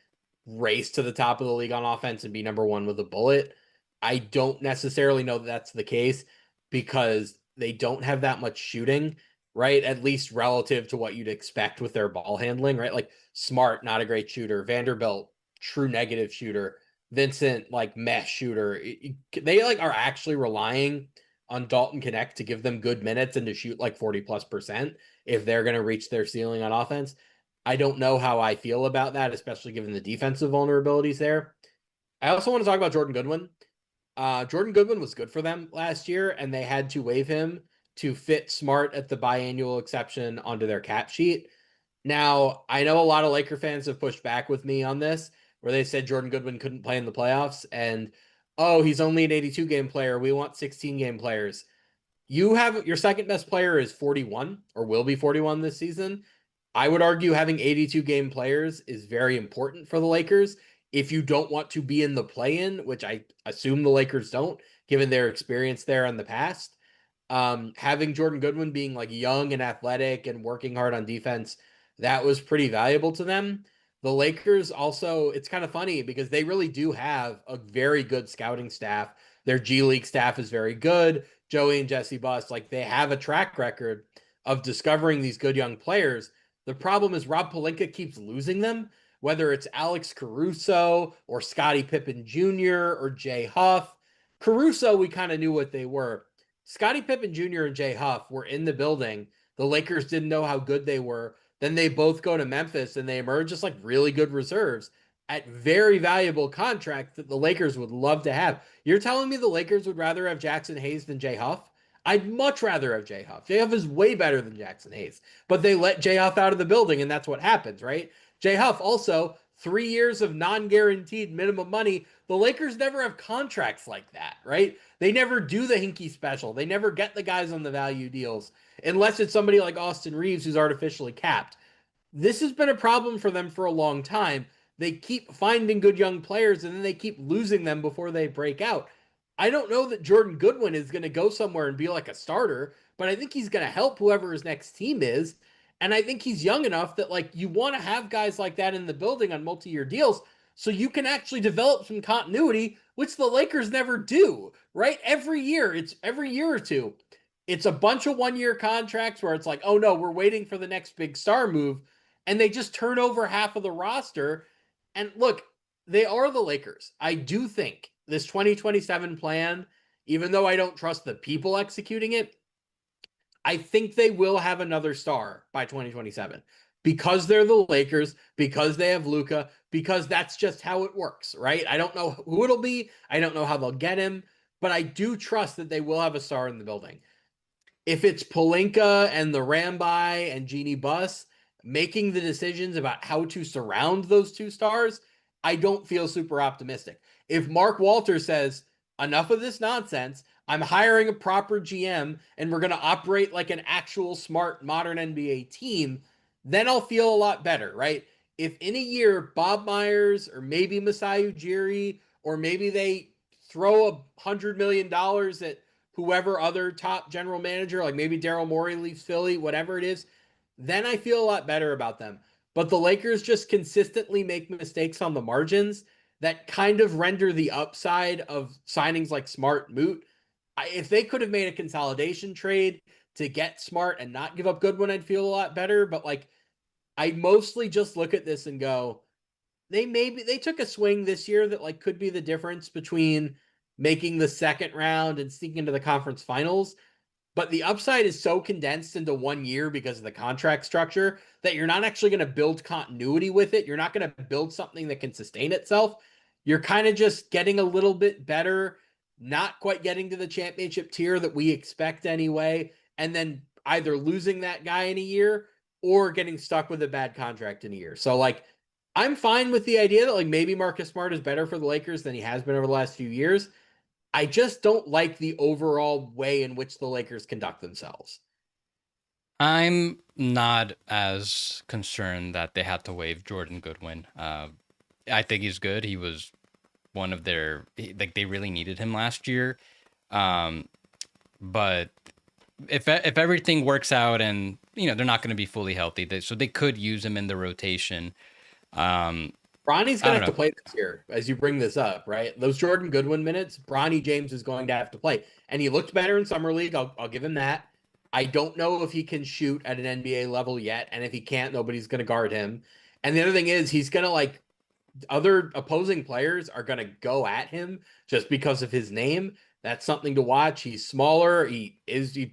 race to the top of the league on offense and be number one with a bullet. I don't necessarily know that that's the case because they don't have that much shooting, right? At least relative to what you'd expect with their ball handling, right? Like Smart, not a great shooter. Vanderbilt, true negative shooter. Vincent, like mesh shooter. They like are actually relying on Dalton Connect to give them good minutes and to shoot like 40+% if they're going to reach their ceiling on offense. I don't know how I feel about that, especially given the defensive vulnerabilities there. I also want to talk about Jordan Goodwin. Jordan Goodwin was good for them last year, and they had to waive him to fit Smart at the biannual exception onto their cap sheet. Now, I know a lot of Laker fans have pushed back with me on this, where they said Jordan Goodwin couldn't play in the playoffs, and oh, he's only an 82 game player. We want 16 game players. You have your second best player is 41 or will be 41 this season. I would argue having 82 game players is very important for the Lakers if you don't want to be in the play-in, which I assume the Lakers don't, given their experience there in the past. Having Jordan Goodwin being like young and athletic and working hard on defense, that was pretty valuable to them. The Lakers also, it's kind of funny because they really do have a very good scouting staff. Their G League staff is very good. Joey and Jesse Buss, like they have a track record of discovering these good young players. The problem is Rob Pelinka keeps losing them, whether it's Alex Caruso or Scottie Pippen Jr. or Jay Huff. Caruso, we kind of knew what they were. Scottie Pippen Jr. and Jay Huff were in the building. The Lakers didn't know how good they were. Then they both go to Memphis and they emerge as like really good reserves at very valuable contracts that the Lakers would love to have. You're telling me the Lakers would rather have Jackson Hayes than Jay Huff? I'd much rather have Jay Huff. Jay Huff is way better than Jackson Hayes, but they let Jay Huff out of the building, and that's what happens, right? Jay Huff also 3 years of non-guaranteed minimum money. The Lakers never have contracts like that, right? They never do the hinky special. They never get the guys on the value deals unless it's somebody like Austin Reeves who's artificially capped. This has been a problem for them for a long time. They keep finding good young players and then they keep losing them before they break out. I don't know that Jordan Goodwin is going to go somewhere and be like a starter, but I think he's going to help whoever his next team is. And I think he's young enough that like you want to have guys like that in the building on multi-year deals so you can actually develop some continuity, which the Lakers never do, right? Every year, it's every year or two. It's a bunch of 1 year contracts where it's like, oh no, we're waiting for the next big star move. And they just turn over half of the roster. And look, they are the Lakers. I do think this 2027 plan, even though I don't trust the people executing it, I think they will have another star by 2027 because they're the Lakers, because they have Luka, because that's just how it works, right? I don't know who it'll be. I don't know how they'll get him, but I do trust that they will have a star in the building. If it's Pelinka and the Ramby and Jeannie Buss making the decisions about how to surround those two stars, I don't feel super optimistic. If Mark Walters says, enough of this nonsense, I'm hiring a proper GM and we're going to operate like an actual smart modern NBA team, then I'll feel a lot better, right? If in a year Bob Myers or maybe Masai Ujiri or maybe they throw $100 million at whoever other top general manager, like maybe Daryl Morey leaves Philly, whatever it is, then I feel a lot better about them. But the Lakers just consistently make mistakes on the margins that kind of render the upside of signings like Smart moot. If they could have made a consolidation trade to get Smart and not give up Goodwin, I'd feel a lot better. But like, I mostly just look at this and go, they took a swing this year that like could be the difference between making the second round and sneaking into the conference finals. But the upside is so condensed into 1 year because of the contract structure that you're not actually going to build continuity with it. You're not going to build something that can sustain itself. You're kind of just getting a little bit better, not quite getting to the championship tier that we expect anyway, and then either losing that guy in a year or getting stuck with a bad contract in a year. So like, I'm fine with the idea that like maybe Marcus Smart is better for the Lakers than he has been over the last few years. I just don't like the overall way in which the Lakers conduct themselves. I'm not as concerned that they had to waive Jordan Goodwin. I think he's good. He was one of their, like, they really needed him last year. But if everything works out, and they're not going to be fully healthy, so they could use him in the rotation. Bronny's I gonna don't have to know. play this year, as you bring this up, right? Those Jordan Goodwin minutes, Bronny James is going to have to play, and he looked better in summer league. I'll give him that. I don't know if he can shoot at an NBA level yet, and if he can't, nobody's gonna guard him. And the other thing is, he's gonna like other opposing players are gonna go at him just because of his name. That's something to watch. He's smaller. He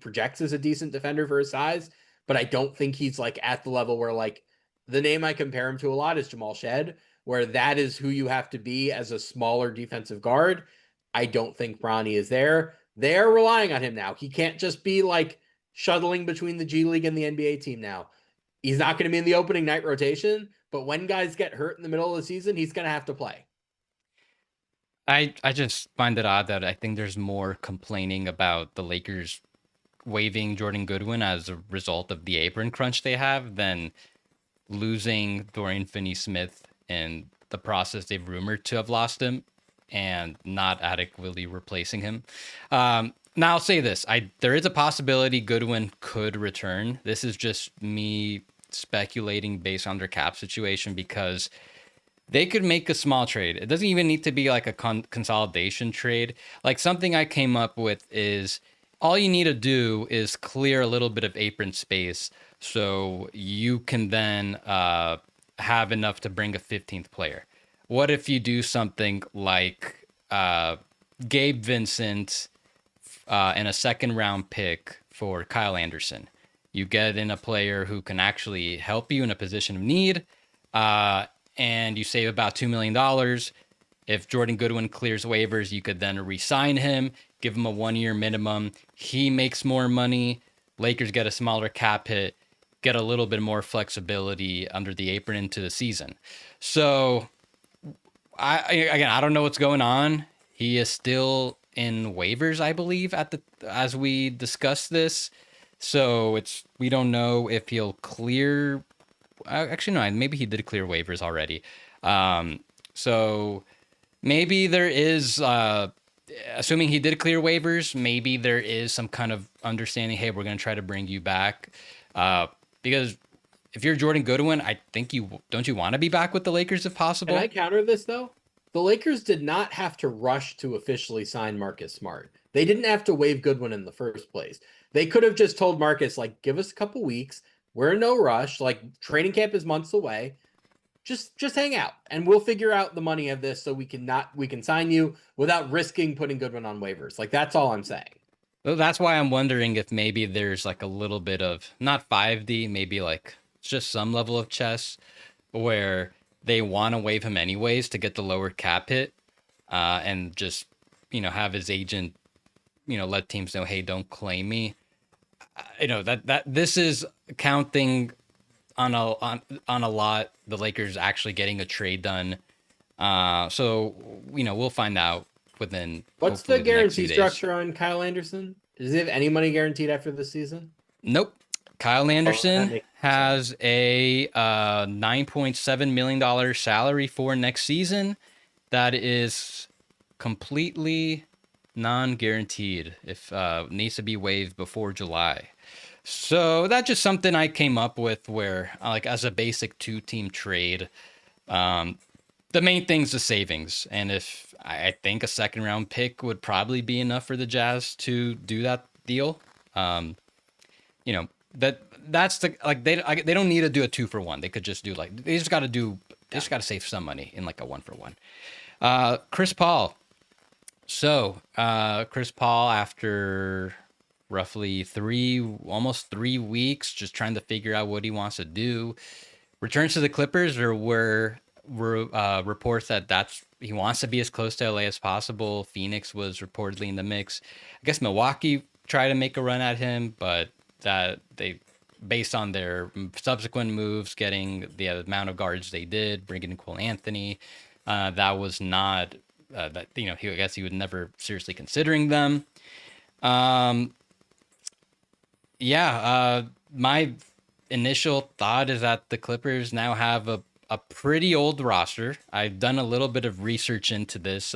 projects as a decent defender for his size, but I don't think he's like at the level where like the name I compare him to a lot is Jamal Shed, where that is who you have to be as a smaller defensive guard. I don't think Bronny is there. They're relying on him now. He can't just be like shuttling between the G League and the NBA team now. He's not going to be in the opening night rotation, but when guys get hurt in the middle of the season, he's going to have to play. I just find it odd that I think there's more complaining about the Lakers waiving Jordan Goodwin as a result of the apron crunch they have than losing Dorian Finney-Smith in the process. They've rumored to have lost him and not adequately replacing him. Now I'll say this: there is a possibility Goodwin could return. This is just me speculating based on their cap situation, because they could make a small trade. It doesn't even need to be like a consolidation trade. Like, something I came up with is all you need to do is clear a little bit of apron space so you can then have enough to bring a 15th player. What if you do something like Gabe Vincent and a second round pick for Kyle Anderson? You get in a player who can actually help you in a position of need, and you save about $2 million. If Jordan Goodwin clears waivers, you could then re-sign him, give him a 1-year minimum. He makes more money. Lakers get a smaller cap hit, get a little bit more flexibility under the apron into the season. So, I don't know what's going on. He is still in waivers, I believe, as we discuss this. So we don't know if he'll clear. Actually, no, maybe he did clear waivers already. So maybe there is, assuming he did clear waivers, maybe there is some kind of understanding, hey, we're going to try to bring you back. Because if you're Jordan Goodwin, I think don't you want to be back with the Lakers if possible? Can I counter this, though? The Lakers did not have to rush to officially sign Marcus Smart. They didn't have to waive Goodwin in the first place. They could have just told Marcus, like, give us a couple weeks. We're in no rush. Like, training camp is months away. Just hang out, and we'll figure out the money of this so we can sign you without risking putting Goodwin on waivers. Like, that's all I'm saying. Well, that's why I'm wondering if maybe there's like a little bit of, not 5D, maybe like just some level of chess where they want to waive him anyways to get the lower cap hit, and just, have his agent, let teams know, hey, don't claim me. That this is counting on a lot. The Lakers actually getting a trade done. So we'll find out within. What's the guarantee structure on Kyle Anderson? Does he have any money guaranteed after this season? Nope. Kyle Anderson has a $9.7 million salary for next season. That is completely non-guaranteed. If needs to be waived before July. So that's just something I came up with where, like, as a basic 2-team trade, the main thing's the savings. And if I think a second round pick would probably be enough for the Jazz to do that deal. That's the, like, they don't need to do a 2-for-1. They could just do they just got to save some money in like a 1-for-1. Chris Paul. So Chris Paul, after roughly almost 3 weeks, just trying to figure out what he wants to do, returns to the Clippers. There were reports that he wants to be as close to LA as possible. Phoenix was reportedly in the mix. I guess Milwaukee tried to make a run at him, but that they, based on their subsequent moves, getting the amount of guards they did, bringing in Cole Anthony, that was not I guess he would never seriously considering them. My initial thought is that the Clippers now have a pretty old roster. I've done a little bit of research into this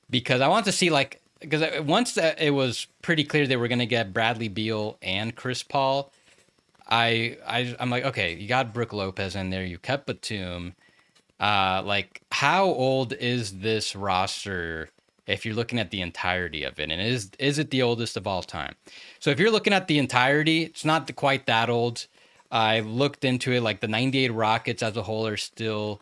because I want to see, like, because once that it was pretty clear they were going to get Bradley Beal and Chris Paul, I'm like, okay, you got Brooke Lopez in there, you kept Batum. Like, how old is this roster if you're looking at the entirety of it? And is it the oldest of all time? So if you're looking at the entirety, it's not quite that old. I looked into it, like the 98 Rockets as a whole are still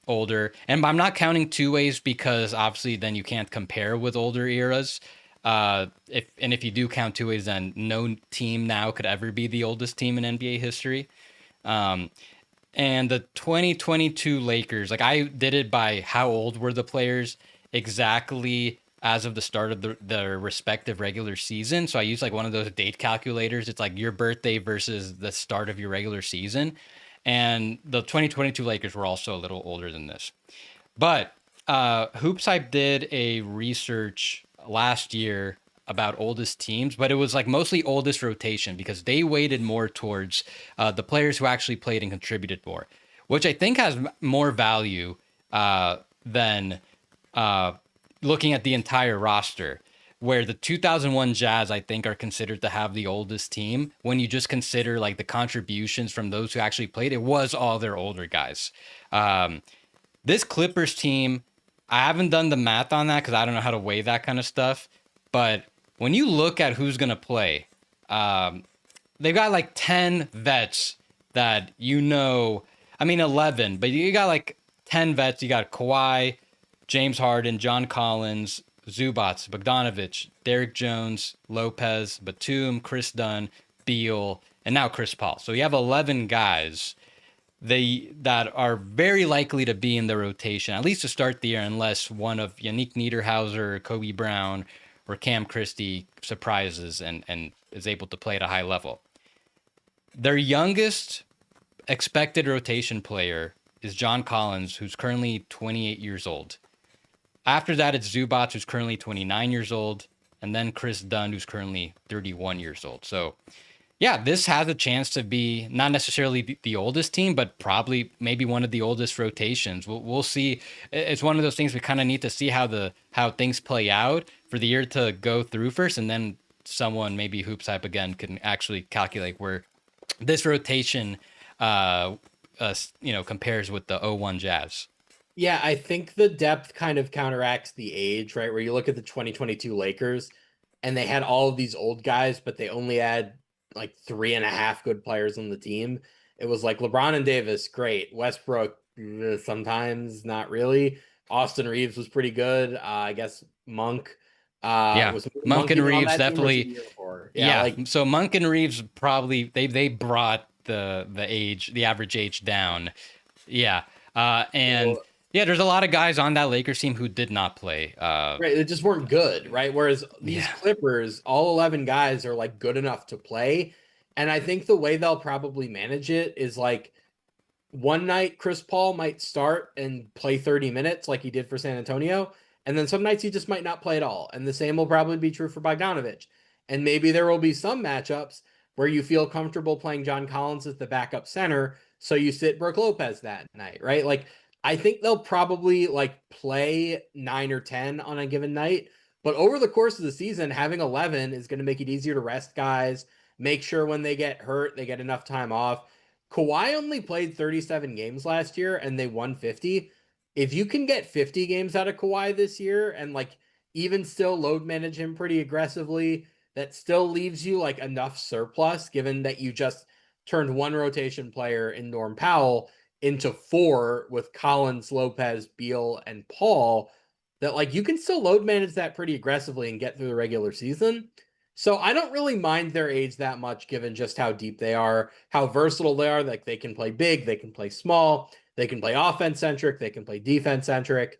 older. And I'm not counting two ways because obviously then you can't compare with older eras. If you do count two ways, then no team now could ever be the oldest team in NBA history. And the 2022 Lakers, like I did it by how old were the players exactly as of the start of the respective regular season. So I used like one of those date calculators. It's like your birthday versus the start of your regular season. And the 2022 Lakers were also a little older than this. But Hoops Hype did a research last year about oldest teams, but it was like mostly oldest rotation because they weighted more towards the players who actually played and contributed more, which I think has more value than looking at the entire roster. Where the 2001 Jazz, I think, are considered to have the oldest team. When you just consider like the contributions from those who actually played, it was all their older guys. This Clippers team, I haven't done the math on that because I don't know how to weigh that kind of stuff. But when you look at who's going to play, they've got like 10 vets that I mean 11, but you got like 10 vets. You got Kawhi, James Harden, John Collins, Zubats, Bogdanovich, Derek Jones, Lopez, Batum, Chris Dunn, Beal, and now Chris Paul. So you have 11 guys that are very likely to be in the rotation, at least to start the year, unless one of Yannick Niederhauser, Kobe Brown, or Cam Christie surprises and is able to play at a high level. Their youngest expected rotation player is John Collins, who's currently 28 years old. After that, it's Zubats, who's currently 29 years old, and then Chris Dunn, who's currently 31 years old. So, yeah, this has a chance to be not necessarily the oldest team, but probably maybe one of the oldest rotations. We'll see. It's one of those things we kind of need to see how things play out for the year to go through first, and then someone, maybe Hoops Hype again, can actually calculate where this rotation, compares with the '01 Jazz. Yeah, I think the depth kind of counteracts the age, right? Where you look at the 2022 Lakers and they had all of these old guys, but they only had like 3.5 good players on the team. It was like LeBron and Davis, great. Westbrook, sometimes not really. Austin Reeves was pretty good. I guess Monk. Yeah, Was Monk Monk and even on Reeves that team, or was he definitely. the year before? Yeah, Like so Monk and Reeves probably they brought the average age down. Yeah, and so, yeah, there's a lot of guys on that Lakers team who did not play. right, they just weren't good, right? Whereas these Yeah. Clippers, all 11 guys are like good enough to play. And I think the way they'll probably manage it is like one night Chris Paul might start and play 30 minutes like he did for San Antonio. And then some nights he just might not play at all. And the same will probably be true for Bogdanovich. And maybe there will be some matchups where you feel comfortable playing John Collins as the backup center. So you sit Brooke Lopez that night, right? Like, I think they'll probably like play 9 or 10 on a given night. But over the course of the season, having 11 is going to make it easier to rest guys, make sure when they get hurt, they get enough time off. Kawhi only played 37 games last year and they won 50. If you can get 50 games out of Kawhi this year and like even still load manage him pretty aggressively, that still leaves you like enough surplus given that you just turned one rotation player in Norm Powell into 4 with Collins, Lopez, Beal, and Paul, that like you can still load manage that pretty aggressively and get through the regular season. So I don't really mind their age that much given just how deep they are, how versatile they are. Like they can play big, they can play small, they can play offense centric, they can play defense centric.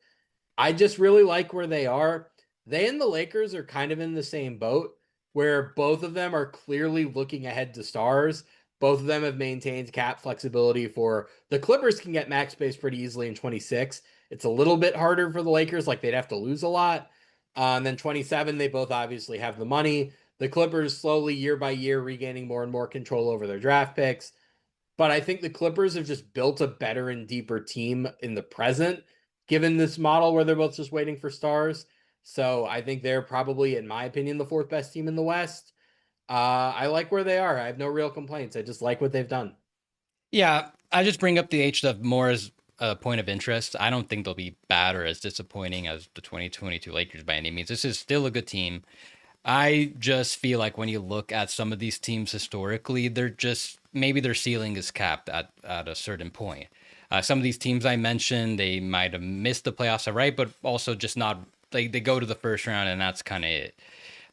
I just really like where they are. They and the Lakers are kind of in the same boat where both of them are clearly looking ahead to stars. Both of them have maintained cap flexibility for the Clippers can get max space pretty easily in 26. It's a little bit harder for the Lakers, like they'd have to lose a lot. And then 27, they both obviously have the money. The Clippers slowly, year by year, regaining more and more control over their draft picks. But I think the Clippers have just built a better and deeper team in the present, given this model where they're both just waiting for stars. So I think they're probably, in my opinion, the fourth best team in the West. I like where they are. I have no real complaints. I just like what they've done. Yeah, I just bring up the H stuff more as a point of interest. I don't think they'll be bad or as disappointing as the 2022 Lakers by any means. This is still a good team. I just feel like when you look at some of these teams historically, they're just maybe their ceiling is capped at a certain point. Some of these teams I mentioned, they might have missed the playoffs, all right, but also just not. They go to the first round, and that's kind of it.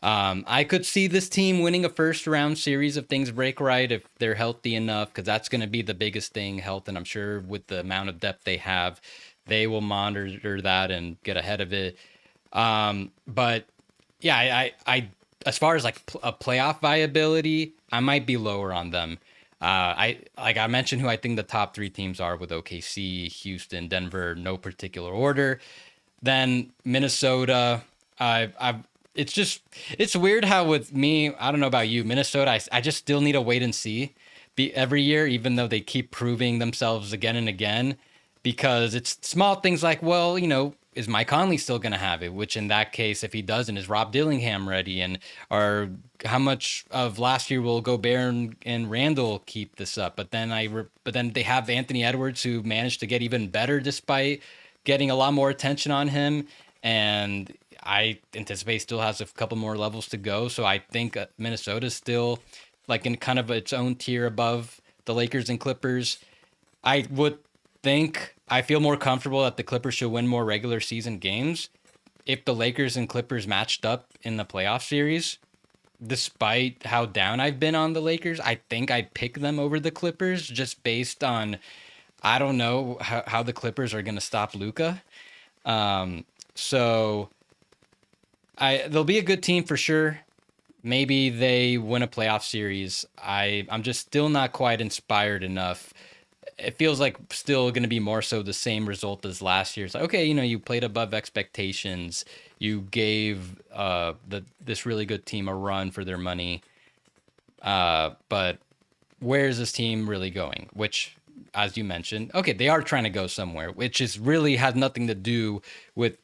I could see this team winning a first round series if things break right, if they're healthy enough, because that's going to be the biggest thing, health. And I'm sure with the amount of depth they have, they will monitor that and get ahead of it. But yeah, as far as like a playoff viability, I might be lower on them. I mentioned who I think the top three teams are with OKC, Houston, Denver, no particular order. Then Minnesota. I've it's weird how with me, I don't know about you, Minnesota, I just still need to wait and see every year, even though they keep proving themselves again and again, because it's small things like, well, is Mike Conley still going to have it? Which in that case, if he doesn't, is Rob Dillingham ready? And or how much of last year will Gobert and Randall keep this up? But then they have Anthony Edwards, who managed to get even better despite getting a lot more attention on him. And I anticipate still has a couple more levels to go. So I think Minnesota's still like in kind of its own tier above the Lakers and Clippers. I would think I feel more comfortable that the Clippers should win more regular season games if the Lakers and Clippers matched up in the playoff series. Despite how down I've been on the Lakers, I think I'd pick them over the Clippers just based on I don't know how the Clippers are going to stop Luka. So they'll be a good team for sure. Maybe they win a playoff series. I'm just still not quite inspired enough. It feels like still going to be more so the same result as last year. It's like, okay, you played above expectations. You gave this really good team a run for their money. But where is this team really going? Which, as you mentioned, okay, they are trying to go somewhere, which is really has nothing to do with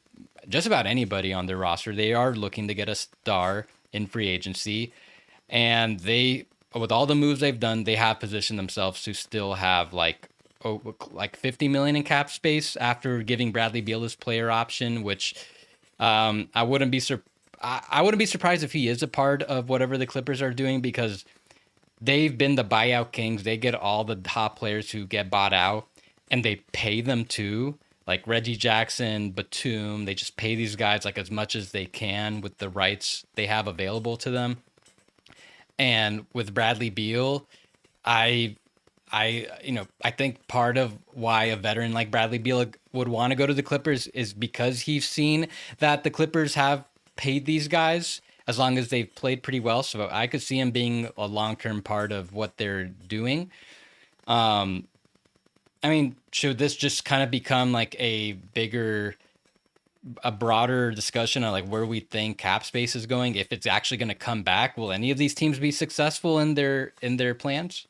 just about anybody on their roster. They are looking to get a star in free agency, and with all the moves they've done, they have positioned themselves to still have like 50 million in cap space after giving Bradley Beal his player option, which I wouldn't be surprised if he is a part of whatever the Clippers are doing, because they've been the buyout kings. They get all the top players who get bought out, and they pay them too. Like Reggie Jackson, Batum, they just pay these guys like as much as they can with the rights they have available to them. And with Bradley Beal, I think part of why a veteran like Bradley Beal would want to go to the Clippers is because he's seen that the Clippers have paid these guys as long as they've played pretty well. So I could see him being a long-term part of what they're doing. Should this just kind of become like a broader discussion on like where we think cap space is going? If it's actually going to come back, will any of these teams be successful in their plans?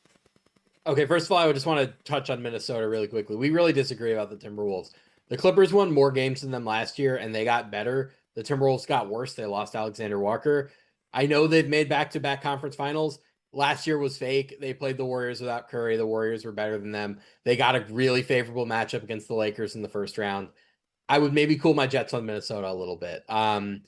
Okay, first of all, I would just want to touch on Minnesota really quickly. We really disagree about the Timberwolves. The Clippers won more games than them last year, and they got better. The Timberwolves got worse. They lost Alexander Walker. I know they've made back-to-back conference finals. Last year was fake. They played the Warriors without Curry. The Warriors were better than them. They got a really favorable matchup against the Lakers in the first round. I would maybe cool my Jets on Minnesota a little bit. I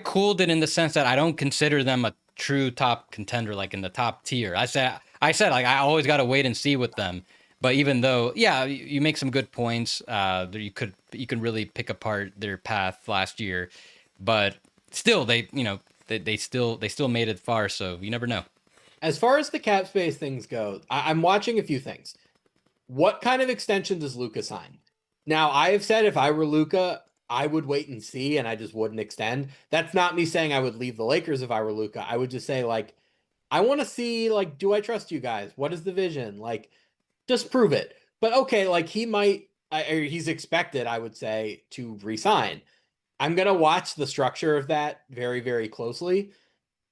cooled it in the sense that I don't consider them a true top contender, like in the top tier. I said like I always got to wait and see with them. But even though, yeah, you make some good points. You can really pick apart their path last year, but still they still made it far. So you never know. As far as the cap space things go, I'm watching a few things. What kind of extension does Luka sign? Now, I have said if I were Luka, I would wait and see, and I just wouldn't extend. That's not me saying I would leave the Lakers if I were Luka. I would just say, like, I want to see, like, do I trust you guys? What is the vision? Like, just prove it. But okay, like he might, or he's expected, I would say, to resign. I'm going to watch the structure of that very, very closely,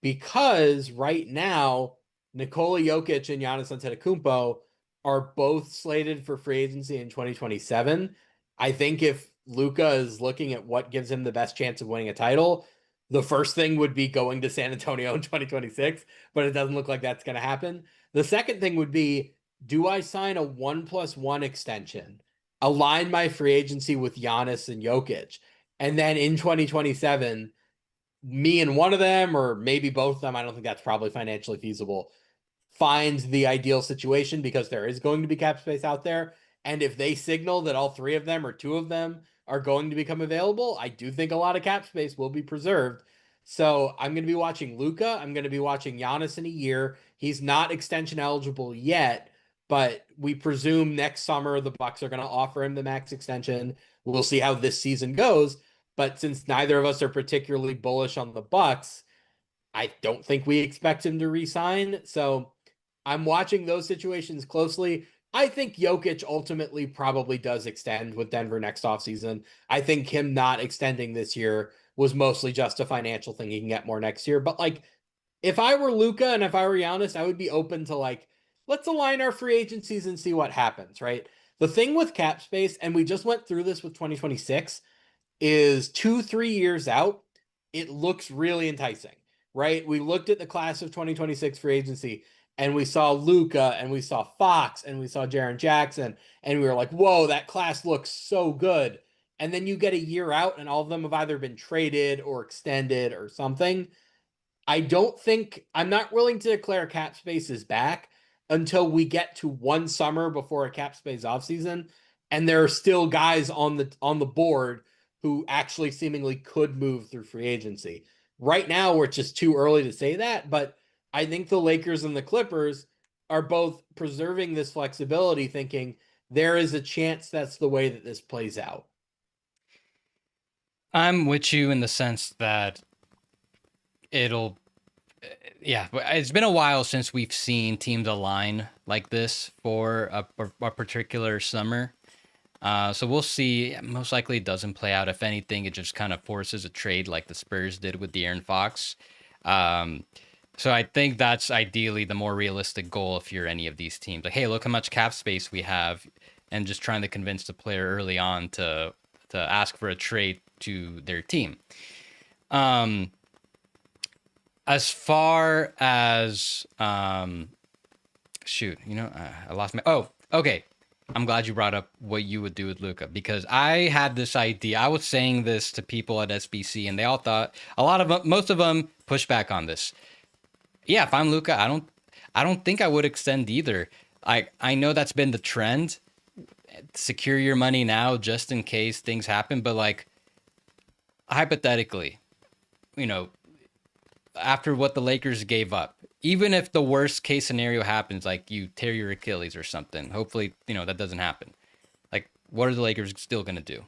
because right now, Nikola Jokic and Giannis Antetokounmpo are both slated for free agency in 2027. I think if Luka is looking at what gives him the best chance of winning a title, the first thing would be going to San Antonio in 2026, but it doesn't look like that's going to happen. The second thing would be, do I sign a 1+1 extension, align my free agency with Giannis and Jokic, and then in 2027, me and one of them, or maybe both of them, I don't think that's probably financially feasible, find the ideal situation because there is going to be cap space out there. And if they signal that all three of them or two of them are going to become available, I do think a lot of cap space will be preserved. So I'm going to be watching Luka. I'm going to be watching Giannis in a year. He's not extension eligible yet, but we presume next summer the Bucks are going to offer him the max extension. We'll see how this season goes. But since neither of us are particularly bullish on the Bucks, I don't think we expect him to re-sign. So I'm watching those situations closely. I think Jokic ultimately probably does extend with Denver next offseason. I think him not extending this year was mostly just a financial thing. He can get more next year. But like, if I were Luka and if I were Giannis, I would be open to like, let's align our free agencies and see what happens, right? The thing with cap space, and we just went through this with 2026, is 2-3 years out, it looks really enticing, right? We looked at the class of 2026 free agency and we saw Luka and we saw Fox and we saw Jaren Jackson and we were like, whoa, that class looks so good. And then you get a year out and all of them have either been traded or extended or something. I'm not willing to declare cap space is back until we get to one summer before a cap space offseason. And there are still guys on the board who actually seemingly could move through free agency. Right now, we're just too early to say that, but I think the Lakers and the Clippers are both preserving this flexibility, thinking there is a chance that's the way that this plays out. I'm with you in the sense that it'll, yeah, it's been a while since we've seen teams align like this for a particular summer. So we'll see. Most likely it doesn't play out. If anything, it just kind of forces a trade like the Spurs did with De'Aaron Fox. So I think that's ideally the more realistic goal if you're any of these teams. Like, hey, look how much cap space we have, and just trying to convince the player early on to ask for a trade to their team. As far as shoot, I lost my. Oh, okay. I'm glad you brought up what you would do with Luka, because I had this idea. I was saying this to people at SBC, and they all thought, most of them pushed back on this. Yeah, if I'm Luka, I don't think I would extend either. I know that's been the trend. Secure your money now just in case things happen, but like, hypothetically, after what the Lakers gave up, even if the worst case scenario happens, like you tear your Achilles or something, hopefully, that doesn't happen. Like, what are the Lakers still going to do?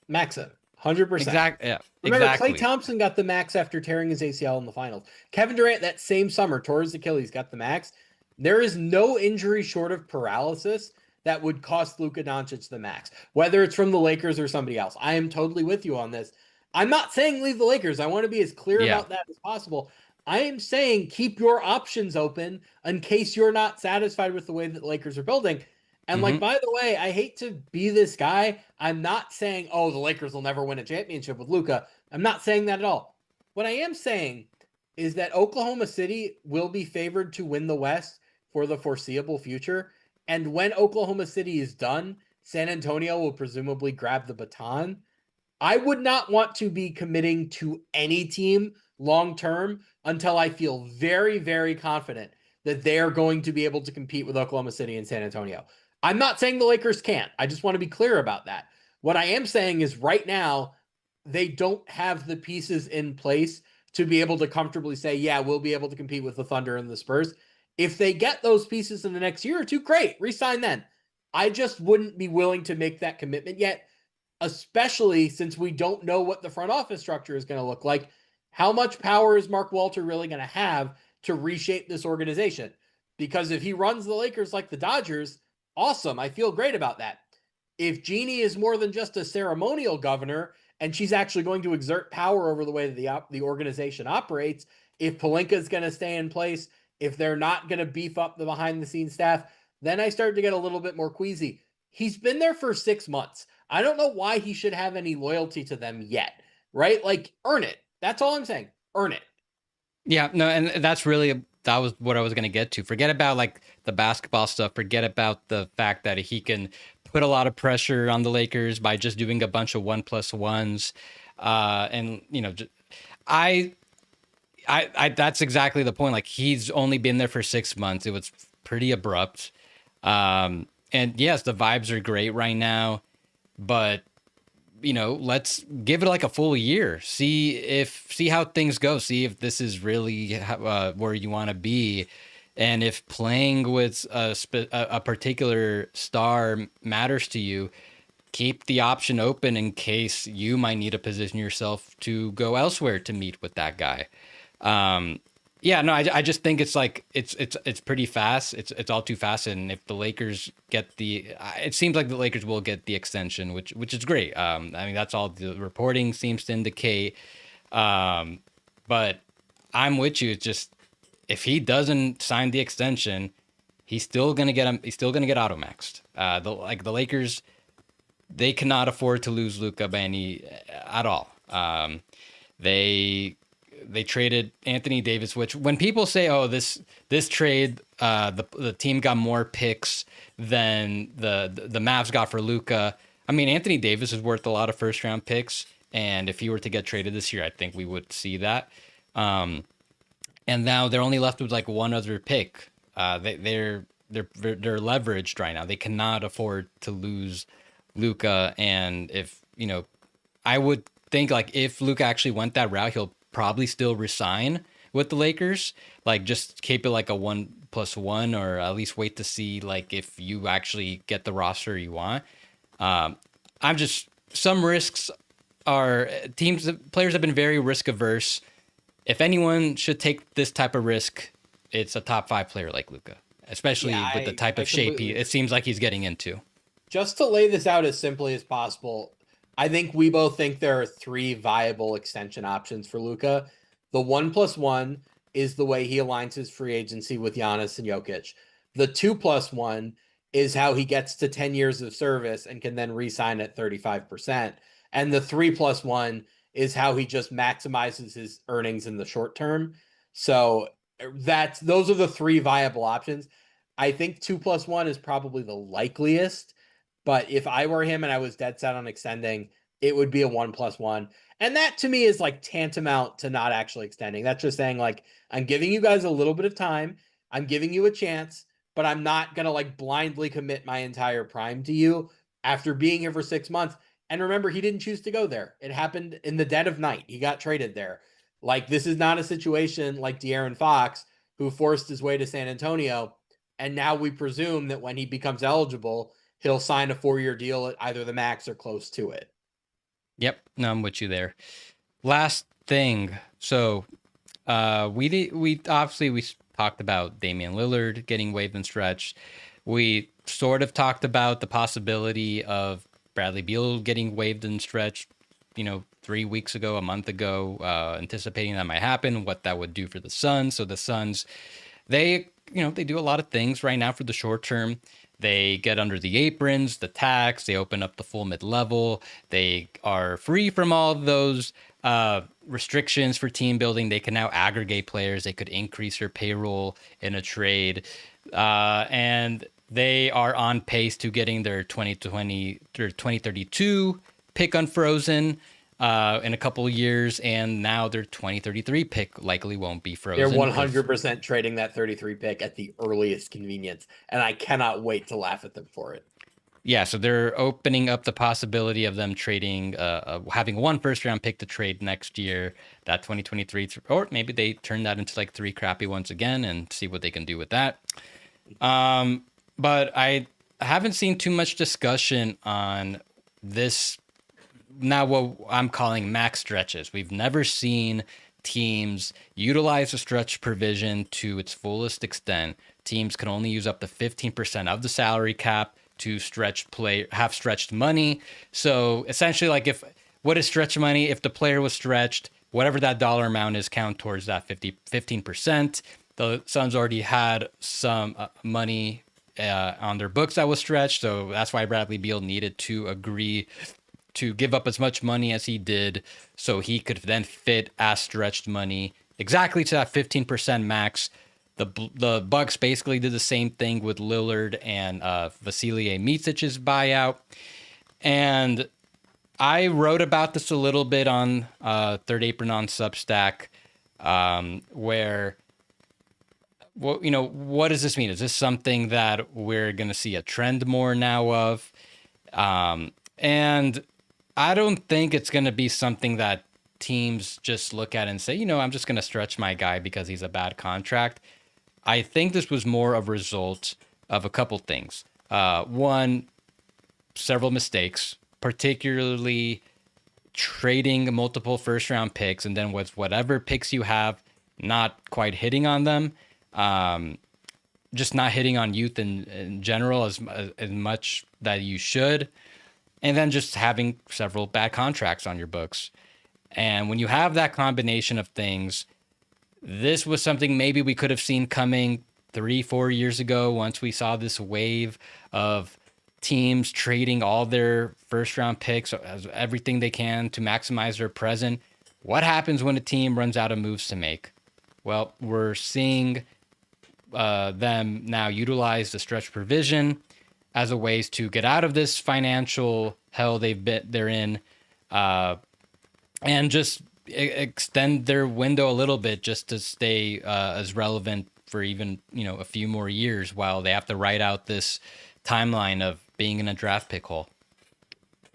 Max it. 100%. Exactly. Yeah, Remember, exactly. Klay Thompson got the max after tearing his ACL in the finals. Kevin Durant that same summer tore his Achilles, got the max. There is no injury short of paralysis that would cost Luka Doncic the max, whether it's from the Lakers or somebody else. I am totally with you on this. I'm not saying leave the Lakers. I want to be as clear about that as possible. I am saying keep your options open in case you're not satisfied with the way that the Lakers are building. And like, by the way, I hate to be this guy. I'm not saying, oh, the Lakers will never win a championship with Luka. I'm not saying that at all. What I am saying is that Oklahoma City will be favored to win the West for the foreseeable future. And when Oklahoma City is done, San Antonio will presumably grab the baton. I would not want to be committing to any team long-term until I feel very, very confident that they are going to be able to compete with Oklahoma City and San Antonio. I'm not saying the Lakers can't. I just want to be clear about that. What I am saying is right now, they don't have the pieces in place to be able to comfortably say, yeah, we'll be able to compete with the Thunder and the Spurs. If they get those pieces in the next year or two, great, re-sign then. I just wouldn't be willing to make that commitment yet, especially since we don't know what the front office structure is going to look like. How much power is Mark Walter really going to have to reshape this organization? Because if he runs the Lakers like the Dodgers, awesome. I feel great about that. If Jeannie is more than just a ceremonial governor and she's actually going to exert power over the way that the organization operates, if Pelinka is going to stay in place, if they're not going to beef up the behind the scenes staff, then I start to get a little bit more queasy. He's been there for 6 months. I don't know why he should have any loyalty to them yet, right? Like, earn it. That's all I'm saying. Earn it. Yeah, no, and that was what I was going to get to. Forget about like the basketball stuff. Forget about the fact that he can put a lot of pressure on the Lakers by just doing a bunch of 1+1s. And I, that's exactly the point. Like, he's only been there for 6 months. It was pretty abrupt. And yes, the vibes are great right now, but let's give it like a full year. See how things go. See if this is really where you want to be, and if playing with a particular star matters to you, keep the option open in case you might need to position yourself to go elsewhere to meet with that guy. Yeah, no, I just think it's like it's pretty fast. It's all too fast. And if the Lakers get it seems like the Lakers will get the extension, which is great. I mean, that's all the reporting seems to indicate. But I'm with you. It's just, if he doesn't sign the extension, he's still gonna get automaxed. The Lakers, they cannot afford to lose Luka at all. They traded Anthony Davis, which, when people say, "Oh, this trade, the team got more picks than the Mavs got for Luka," I mean, Anthony Davis is worth a lot of first round picks, and if he were to get traded this year, I think we would see that. And now they're only left with like one other pick. They're leveraged right now. They cannot afford to lose Luka, and I would think, like, if Luka actually went that route, he'll probably still resign with the Lakers. Like, just keep it like a 1+1, or at least wait to see like if you actually get the roster you want. Some risks are players have been very risk averse. If anyone should take this type of risk, it's a top 5 player like Luka, especially with the type of shape it seems like he's getting into. Just to lay this out as simply as possible, I think we both think there are 3 viable extension options for Luka. The 1+1 is the way he aligns his free agency with Giannis and Jokic. The 2+1 is how he gets to 10 years of service and can then re-sign at 35%. And the 3+1 is how he just maximizes his earnings in the short term. So those are the 3 viable options. I think 2+1 is probably the likeliest. But if I were him and I was dead set on extending, it would be a 1+1. And that, to me, is like tantamount to not actually extending. That's just saying, like, I'm giving you guys a little bit of time. I'm giving you a chance, but I'm not going to like blindly commit my entire prime to you after being here for 6 months. And remember, he didn't choose to go there. It happened in the dead of night. He got traded there. Like, this is not a situation like De'Aaron Fox, who forced his way to San Antonio. And now we presume that when he becomes eligible, he'll sign a 4-year deal at either the max or close to it. Yep. No, I'm with you there. Last thing. So we talked about Damian Lillard getting waived and stretched. We sort of talked about the possibility of Bradley Beal getting waived and stretched, 3 weeks ago, a month ago, anticipating that might happen, what that would do for the Suns. So the Suns, they do a lot of things right now for the short term. They get under the aprons, the tax, they open up the full mid-level. They are free from all of those restrictions for team building. They can now aggregate players. They could increase their payroll in a trade. And they are on pace to getting their 2032 pick unfrozen in a couple of years, and now their 2033 pick likely won't be frozen. They're 100% trading that 33 pick at the earliest convenience, and I cannot wait to laugh at them for it. Yeah, so they're opening up the possibility of them trading, having 1 first-round pick to trade next year, that 2023, or maybe they turn that into like 3 crappy ones again and see what they can do with that. But I haven't seen too much discussion on this. Now, what I'm calling max stretches. We've never seen teams utilize the stretch provision to its fullest extent. Teams can only use up to 15% of the salary cap to have stretched money. So essentially, like, what is stretch money? If the player was stretched, whatever that dollar amount is, count towards that 15%. The Suns already had some money on their books that was stretched. So that's why Bradley Beal needed to agree to give up as much money as he did so he could then fit as stretched money exactly to that 15% max. The Bucks basically did the same thing with Lillard and Vasilije Micic's buyout. And I wrote about this a little bit on Third Apron on Substack, where, well, what does this mean? Is this something that we're going to see a trend more now of? And I don't think it's going to be something that teams just look at and say, I'm just going to stretch my guy because he's a bad contract. I think this was more a result of a couple things. One, several mistakes, particularly trading multiple first round picks, and then with whatever picks you have, not quite hitting on them. Just not hitting on youth in general as much that you should. And then just having several bad contracts on your books. And when you have that combination of things, this was something maybe we could have seen coming 3-4 years ago once we saw this wave of teams trading all their first round picks, everything they can to maximize their present. What happens when a team runs out of moves to make? Well, we're seeing them now utilize the stretch provision as a ways to get out of this financial hell they're in, and just extend their window a little bit just to stay as relevant for even a few more years while they have to ride out this timeline of being in a draft pick hole.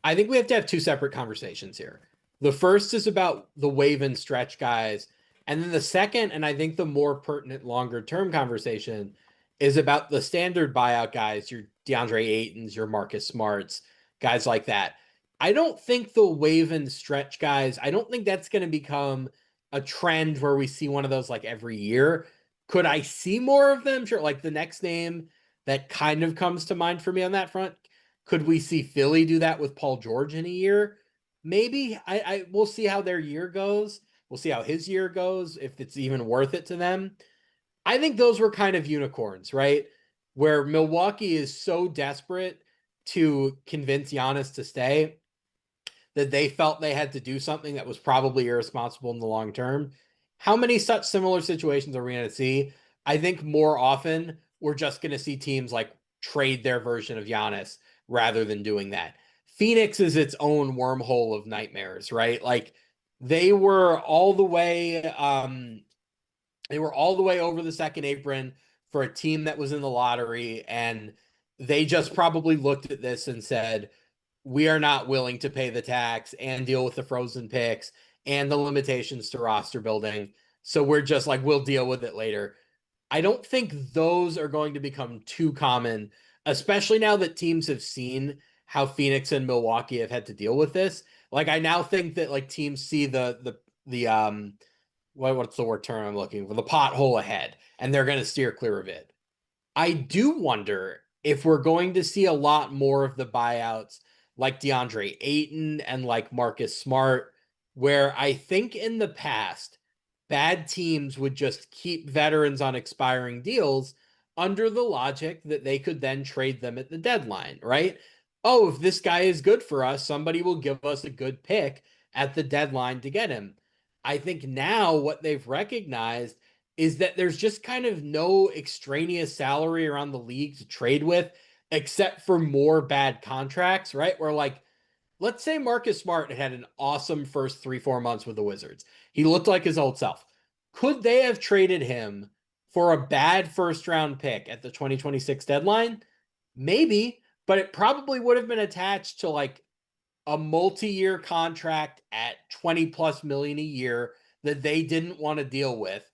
I think we have to have two separate conversations here. The first is about the wave and stretch guys. And then the second, and I think the more pertinent longer term conversation, is about the standard buyout guys, your DeAndre Aytons, your Marcus Smarts, guys like that. I don't think the wave and stretch guys, I don't think that's going to become a trend where we see one of those like every year. Could I see more of them? Sure. Like the next name that kind of comes to mind for me on that front. Could we see Philly do that with Paul George in a year? Maybe. We'll see how their year goes. We'll see how his year goes, if it's even worth it to them. I think those were kind of unicorns, right? Where Milwaukee is so desperate to convince Giannis to stay that they felt they had to do something that was probably irresponsible in the long term. How many such similar situations are we going to see? I think more often we're just going to see teams like trade their version of Giannis rather than doing that. Phoenix is its own wormhole of nightmares, right? Like they were all the way over the second apron for a team that was in the lottery, and they just probably looked at this and said, we are not willing to pay the tax and deal with the frozen picks and the limitations to roster building. So we're just like, we'll deal with it later. I don't think those are going to become too common, especially now that teams have seen how Phoenix and Milwaukee have had to deal with this. Like I now think that like teams see the what's the word term I'm looking for? The pothole ahead, and they're going to steer clear of it. I do wonder if we're going to see a lot more of the buyouts like DeAndre Ayton and like Marcus Smart, where I think in the past, bad teams would just keep veterans on expiring deals under the logic that they could then trade them at the deadline, right? Oh, if this guy is good for us, somebody will give us a good pick at the deadline to get him. I think now what they've recognized is that there's just kind of no extraneous salary around the league to trade with, except for more bad contracts, right? Where like, let's say Marcus Smart had an awesome first 3-4 months with the Wizards. He looked like his old self. Could they have traded him for a bad first round pick at the 2026 deadline? Maybe, but it probably would have been attached to like a multi-year contract at 20 plus million a year that they didn't want to deal with.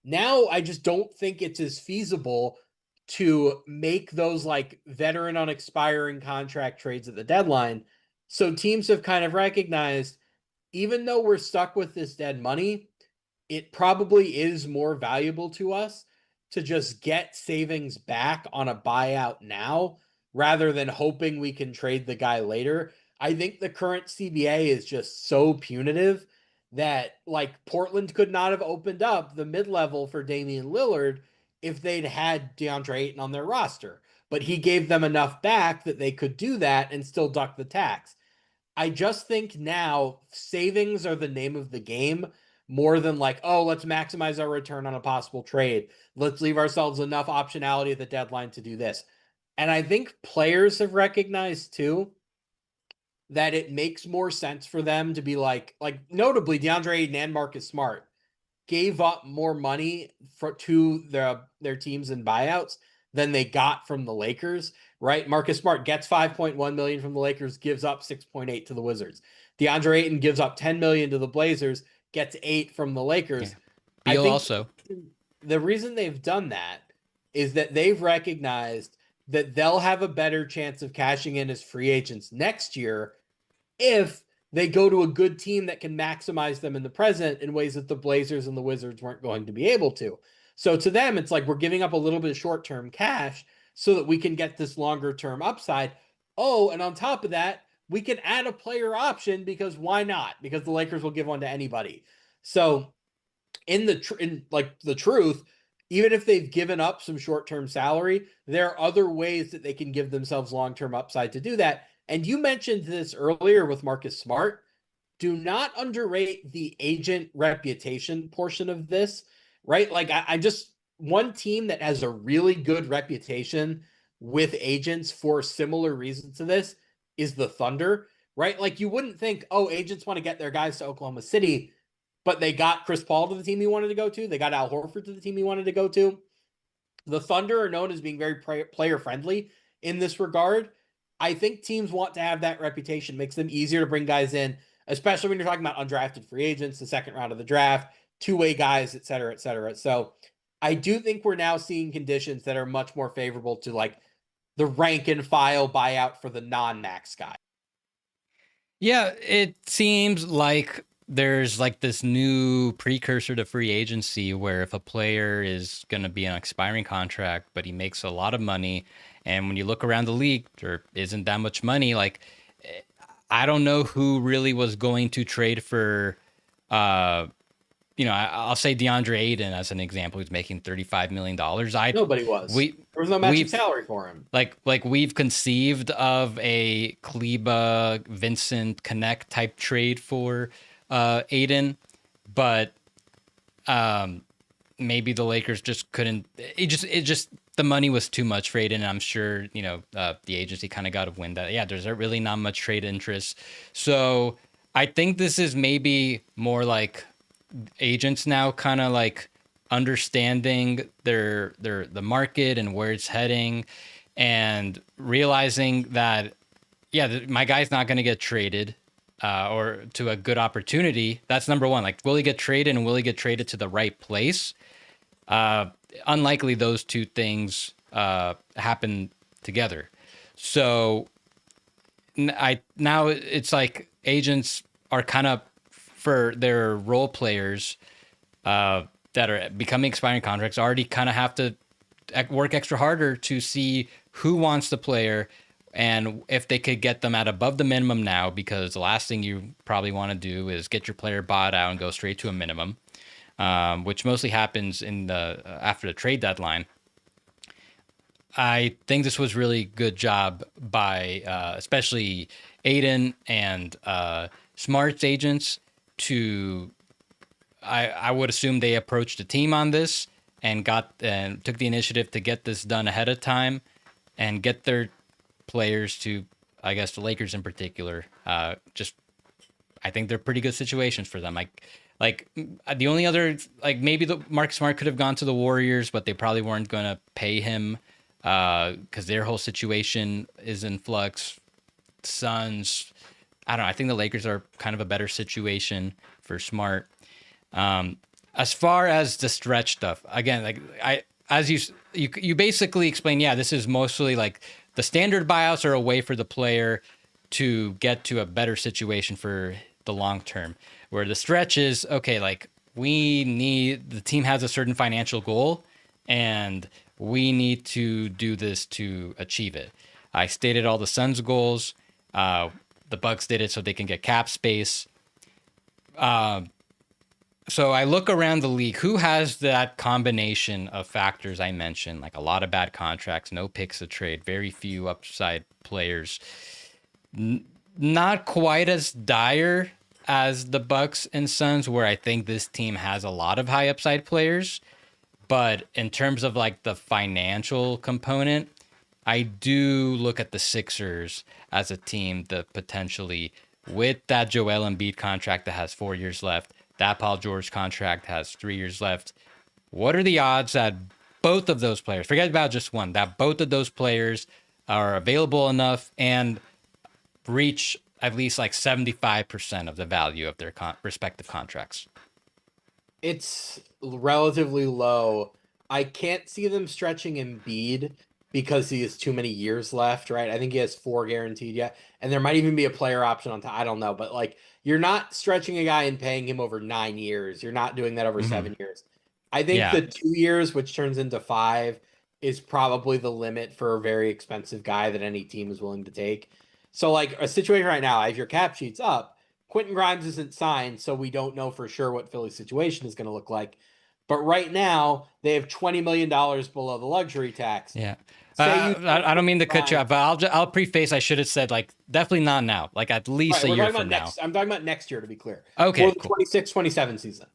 Now I just don't think it's as feasible to make those like veteran on expiring contract trades at the deadline. So teams have kind of recognized, even though we're stuck with this dead money, it probably is more valuable to us to just get savings back on a buyout now rather than hoping we can trade the guy later. I think the current CBA is just so punitive that like Portland could not have opened up the mid-level for Damian Lillard if they'd had DeAndre Ayton on their roster. but he gave them enough back that they could do that and still duck the tax. I just think now savings are the name of the game more than like, oh, let's maximize our return on a possible trade. Let's leave ourselves enough optionality at the deadline to do this. And I think players have recognized too that it makes more sense for them to be like notably DeAndre Ayton and Marcus Smart gave up more money to their teams in buyouts than they got from the Lakers, right? Marcus Smart gets 5.1 million from the Lakers, gives up 6.8 to the Wizards. DeAndre Ayton gives up 10 million to the Blazers, gets 8 from the Lakers. Yeah. I Beal think also. the reason they've done that is that they've recognized that they'll have a better chance of cashing in as free agents next year if they go to a good team that can maximize them in the present in ways that the Blazers and the Wizards weren't going to be able to. So to them, it's like we're giving up a little bit of short-term cash so that we can get this longer-term upside. Oh, and on top of that, we can add a player option because why not? Because the Lakers will give one to anybody. So in the truth, even if they've given up some short-term salary, there are other ways that they can give themselves long-term upside to do that. And you mentioned this earlier with Marcus Smart. Do not underrate the agent reputation portion of this, right? Like I just one team that has a really good reputation with agents for similar reasons to this is the Thunder, right? Like you wouldn't think, oh, agents want to get their guys to Oklahoma City, but they got Chris Paul to the team he wanted to go to. They got Al Horford to the team he wanted to go to. The Thunder are known as being very player friendly in this regard. I think teams want to have that reputation. It makes them easier to bring guys in, especially when you're talking about undrafted free agents, the second round of the draft, two-way guys, et cetera, et cetera. So I do think we're now seeing conditions that are much more favorable to like the rank and file buyout for the non-max guy. Yeah, it seems like there's like this new precursor to free agency where if a player is going to be an expiring contract, but he makes a lot of money, and when you look around the league, there isn't that much money. Like, I don't know who really was going to trade for, I'll say DeAndre Ayton as an example, who's making $35 million. Nobody was. There was no matching salary for him. Like we've conceived of a Kleba, Vincent, Connect type trade for Ayton, but maybe the Lakers just couldn't. It just the money was too much for Ayton. And I'm sure the agency kind of got a wind that there's really not much trade interest. So I think this is maybe more like agents now kind of like understanding the market and where it's heading and realizing that my guy's not going to get traded or to a good opportunity. That's number one. Like, will he get traded, and will he get traded to the right place? Unlikely those two things happen together. So now it's like agents are kind of, for their role players that are becoming expiring contracts, already kind of have to work extra harder to see who wants the player and if they could get them at above the minimum now, because the last thing you probably want to do is get your player bought out and go straight to a minimum, which mostly happens after the trade deadline. I think this was really good job by especially Ayton and Smart's agents to, I would assume they approached the team on this and took the initiative to get this done ahead of time and get their players to, I guess the Lakers in particular, I think they're pretty good situations for them. Like the only other, like maybe the Mark Smart could have gone to the Warriors, but they probably weren't going to pay him because their whole situation is in flux. Suns, I don't know. I think the Lakers are kind of a better situation for Smart. As far as the stretch stuff, again, like as you basically explain, this is mostly like the standard buyouts are a way for the player to get to a better situation for the long term, where the stretch is, okay, like the team has a certain financial goal and we need to do this to achieve it. I stated all the Suns' goals. The Bucks did it so they can get cap space. So I look around the league. Who has that combination of factors I mentioned? Like a lot of bad contracts, no picks to trade, very few upside players. Not quite as dire as the Bucks and Suns, where I think this team has a lot of high upside players. But in terms of like the financial component, I do look at the Sixers as a team that potentially, with that Joel Embiid contract that has 4 years left, that Paul George contract has 3 years left. What are the odds that both of those players, forget about just one, that both of those players are available enough and reach at least like 75% of the value of their respective contracts? It's relatively low. I can't see them stretching Embiid because he has too many years left, right? I think he has 4 guaranteed yet, and there might even be a player option on top. I don't know, but like you're not stretching a guy and paying him over 9 years. You're not doing that over Mm-hmm. 7 years. I think Yeah. the 2 years, which turns into 5, is probably the limit for a very expensive guy that any team is willing to take. So, like a situation right now, if your cap sheet's up, Quentin Grimes isn't signed, so we don't know for sure what Philly's situation is going to look like. But right now, they have $20 million below the luxury tax. Yeah. Say you I don't mean to cut you Grimes, off, but I'll preface. I should have said like definitely not now, like at least right? a We're year talking from about now. next. I'm talking about next year to be clear, for Okay, the cool. 26-27 season.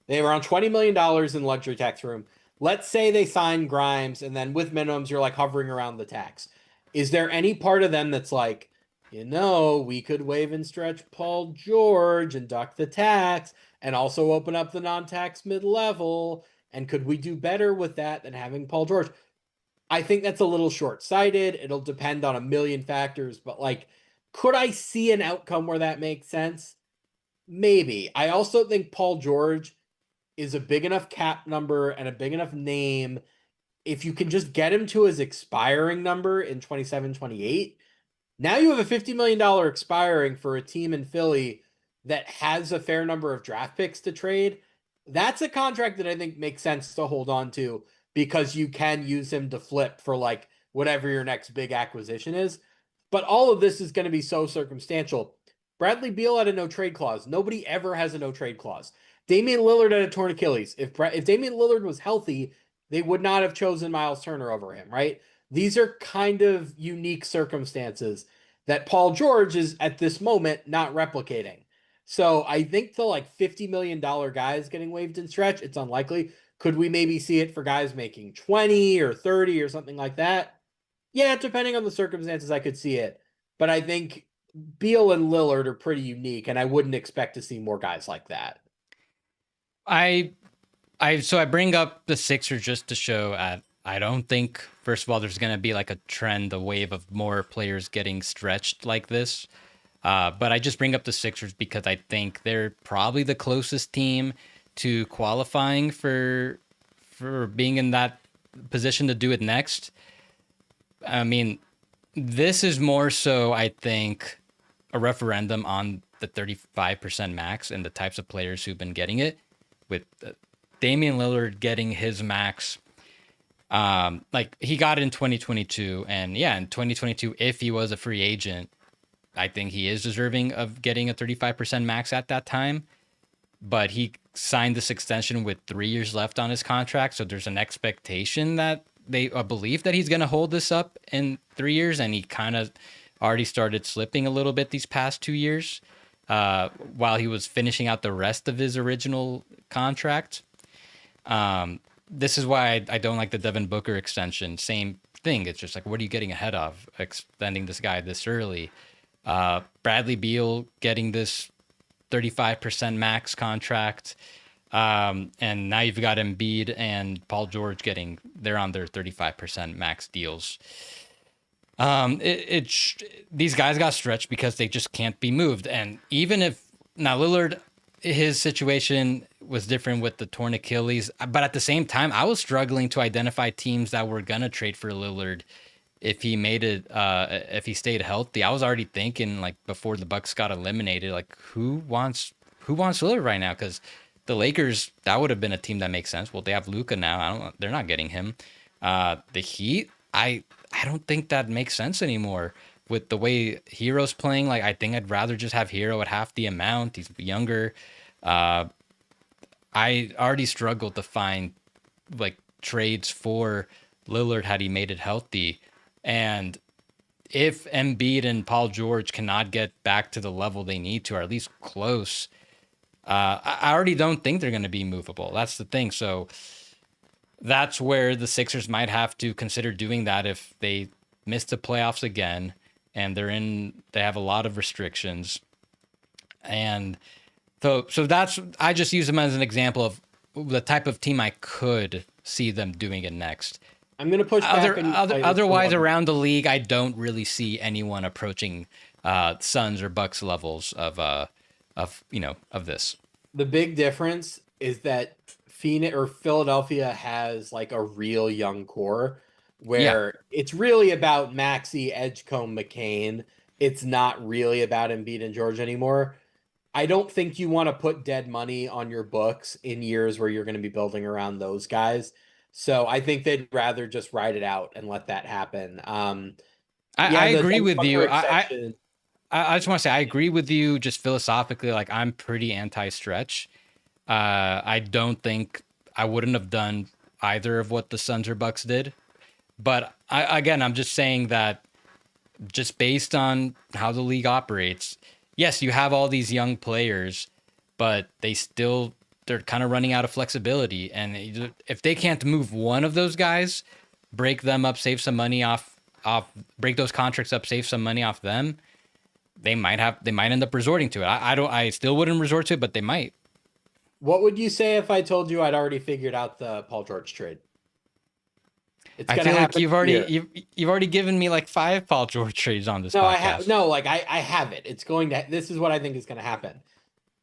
They have around $20 million in luxury tax room. Let's say they sign Grimes, and then with minimums, you're like hovering around the tax. Is there any part of them that's like, we could waive and stretch Paul George and duck the tax and also open up the non-tax mid-level? And could we do better with that than having Paul George? I think that's a little short-sighted. It'll depend on a million factors, but like, could I see an outcome where that makes sense? Maybe. I also think Paul George is a big enough cap number and a big enough name. If you can just get him to his expiring number in 27, 28, now you have a $50 million expiring for a team in Philly that has a fair number of draft picks to trade. That's a contract that I think makes sense to hold on to because you can use him to flip for like whatever your next big acquisition is. But all of this is going to be so circumstantial. Bradley Beal had a no trade clause. Nobody ever has a no trade clause. Damian Lillard had a torn Achilles. If Damian Lillard was healthy, they would not have chosen Miles Turner over him, right? These are kind of unique circumstances that Paul George is at this moment not replicating. So I think the like $50 million guys getting waived in stretch, it's unlikely. Could we maybe see it for guys making 20 or 30 or something like that? Yeah, depending on the circumstances, I could see it. But I think Beal and Lillard are pretty unique, and I wouldn't expect to see more guys like that. I I bring up the Sixers just to show I don't think first of all there's gonna be like a trend, a wave of more players getting stretched like this. But I just bring up the Sixers because I think they're probably the closest team to qualifying for being in that position to do it next. I mean, this is more so, I think, a referendum on the 35% max and the types of players who've been getting it. With Damian Lillard getting his max, like he got it in 2022, and yeah, in 2022, if he was a free agent, I think he is deserving of getting a 35% max at that time. But he signed this extension with 3 years left on his contract, so there's an expectation that a belief that he's going to hold this up in 3 years, and he kind of already started slipping a little bit these past 2 years, while he was finishing out the rest of his original contract. This is why I don't like the Devin Booker extension. Same thing. It's just like, what are you getting ahead of extending this guy this early? Bradley Beal getting this 35% max contract. And now you've got Embiid and Paul George they're on their 35% max deals. These guys got stretched because they just can't be moved. And even if now Lillard, his situation was different with the torn Achilles, but at the same time, I was struggling to identify teams that were gonna trade for Lillard if he made it, if he stayed healthy. I was already thinking like before the Bucks got eliminated, like who wants Lillard right now? Because the Lakers, that would have been a team that makes sense. Well, they have Luka now. They're not getting him. The Heat, I don't think that makes sense anymore with the way Hero's playing. Like I think I'd rather just have Hero at half the amount. He's younger. I already struggled to find like trades for Lillard had he made it healthy. And if Embiid and Paul George cannot get back to the level they need to, or at least close, I already don't think they're going to be movable. That's the thing. So that's where the Sixers might have to consider doing that if they miss the playoffs again and they have a lot of restrictions. And so that's, I just use them as an example of the type of team I could see them doing it next. I'm going to push back on you Otherwise, around the league, I don't really see anyone approaching Suns or Bucks levels of this. The big difference is that Phoenix or Philadelphia has like a real young core where it's really about Maxey, Edgecombe, McCain. It's not really about Embiid and George anymore. I don't think you want to put dead money on your books in years where you're going to be building around those guys. So I think they'd rather just ride it out and let that happen. I agree with you. I just want to say I agree with you just philosophically. Like, I'm pretty anti-stretch. I don't think I wouldn't have done either of what the Suns or Bucks did. But I'm just saying that just based on how the league operates, yes, you have all these young players, but they're kind of running out of flexibility. And if they can't move one of those guys, break them up, save some money off, break those contracts up, save some money off them, they might end up resorting to it. I still wouldn't resort to it, but they might. What would you say if I told you I'd already figured out the Paul George trade? I feel like you've already given me like 5 Paul George trades on this podcast. I have it. This is what I think is going to happen.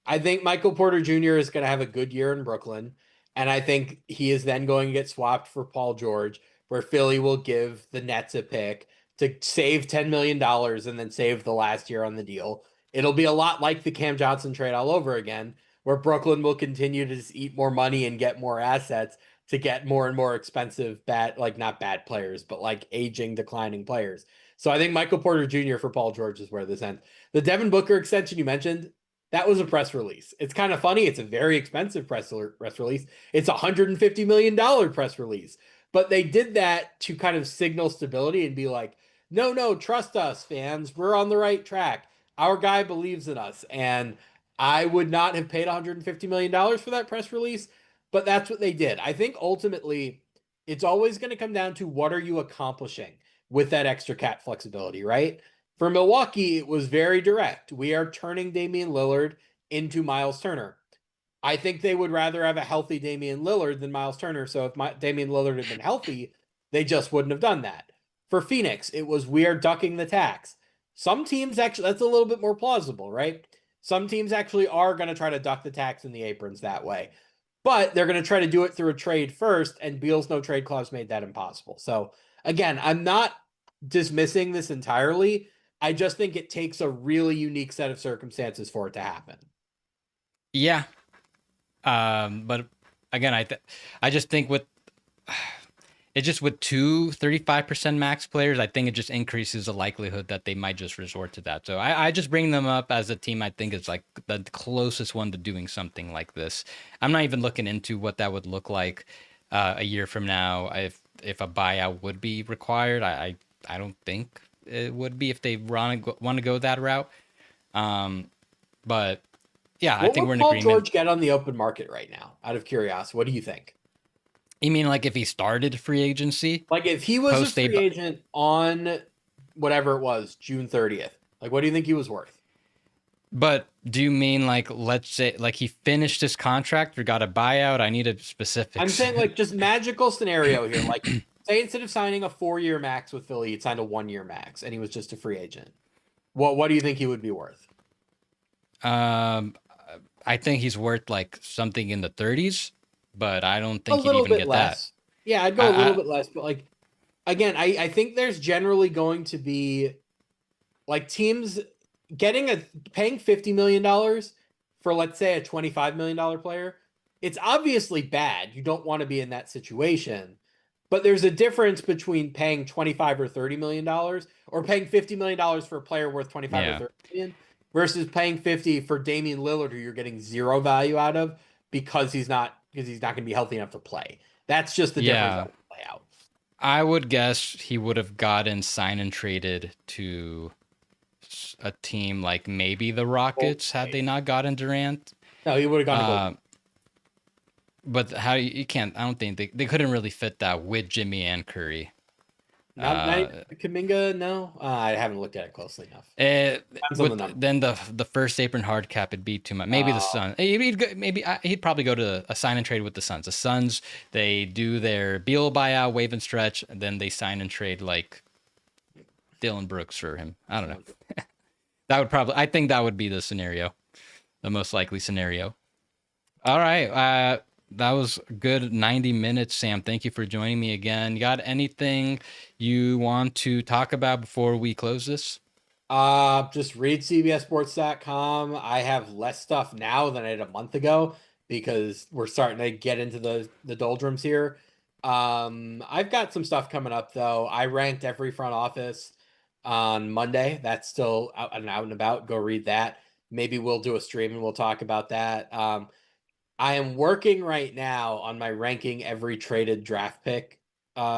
I think Michael Porter Jr. is going to have a good year in Brooklyn, and I think he is then going to get swapped for Paul George, where Philly will give the Nets a pick to save $10 million and then save the last year on the deal. It'll be a lot like the Cam Johnson trade all over again, where Brooklyn will continue to just eat more money and get more assets to get more and more expensive, not bad players, but like aging, declining players. So I think Michael Porter Jr. for Paul George is where this ends. The Devin Booker extension you mentioned, that was a press release. It's kind of funny. It's a very expensive press release. It's a $150 million press release. But they did that to kind of signal stability and be like, no, trust us, fans. We're on the right track. Our guy believes in us. And I would not have paid $150 million for that press release, but that's what they did. I think ultimately it's always going to come down to what are you accomplishing with that extra cap flexibility, right? For Milwaukee, it was very direct. We are turning Damian Lillard into Miles Turner. I think they would rather have a healthy Damian Lillard than Miles Turner. So if Damian Lillard had been healthy, they just wouldn't have done that. For Phoenix, it was we are ducking the tax. Some teams actually, that's a little bit more plausible, right? Some teams actually are going to try to duck the tax in the aprons that way. But they're going to try to do it through a trade first, and Beal's no trade clause made that impossible. So again, I'm not dismissing this entirely. I just think it takes a really unique set of circumstances for it to happen. Yeah. But again, I just think with 35% max players, I think it just increases the likelihood that they might just resort to that. So I just bring them up as a team I think is like the closest one to doing something like this. I'm not even looking into what that would look like a year from now if a buyout would be required. I don't think it would be if they want to go that route. But yeah, I think we're in agreement. What would Paul George get on the open market right now? Out of curiosity, what do you think? You mean like if he started free agency? Like if he was a free agent on whatever it was, June 30th, like what do you think he was worth? But do you mean like, let's say like he finished his contract or got a buyout? I need a specific. I'm saying like just magical scenario here. Like say instead of signing a 4-year max with Philly, he'd signed a 1-year max and he was just a free agent. What do you think he would be worth? I think he's worth like something in the 30s. But I don't think he'd even get less. That. Yeah, I'd go a little bit less. But like, again, I think there's generally going to be like teams paying $50 million for, let's say, a $25 million player. It's obviously bad. You don't want to be in that situation. But there's a difference between paying $25 or $30 million or paying $50 million for a player worth 25 or 30 million versus paying 50 for Damian Lillard, who you're getting zero value out of, because he's not going to be healthy enough to play. That's just the difference Yeah. that will play out. I would guess he would have gotten signed and traded to a team like maybe the Rockets had they not gotten Durant. No, he would have gone to Golden. But how you can't? I don't think they couldn't really fit that with Jimmy and Curry. Not Kuminga. No, I haven't looked at it closely enough. Then the first Apron hard cap it'd be too much. Maybe the Suns. He'd probably go to a sign and trade with the Suns. The Suns, they do their Beal buyout, wave and stretch, and then they sign and trade like Dylan Brooks for him. I don't know. I think that would be the scenario, the most likely scenario. All right. That was a good 90 minutes, Sam. Thank you for joining me again. You got anything you want to talk about before we close this? Just read cbssports.com. I have less stuff now than I had a month ago because we're starting to get into the doldrums here. I've got some stuff coming up though. I ranked every front office on Monday. That's still out and about. Go read that. Maybe we'll do a stream and we'll talk about that. I am working right now on my ranking every traded draft pick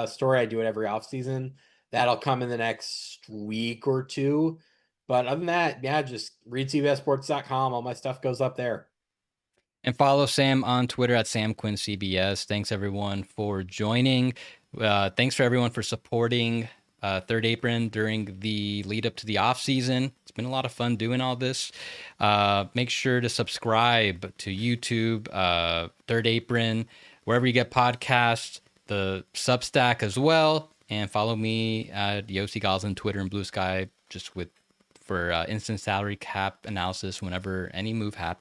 story. I do it every offseason. That'll come in the next week or two. But other than that, yeah, just read cbssports.com. All my stuff goes up there. And follow Sam on Twitter at SamQuinnCBS. Thanks, everyone, for joining. Thanks for everyone for supporting Third Apron during the lead up to the off season. It's been a lot of fun doing all this. Make sure to subscribe to YouTube, Third Apron, wherever you get podcasts, the Substack as well, and follow me at Yossi Gals on Twitter and Blue Sky, just for instant salary cap analysis whenever any move happens.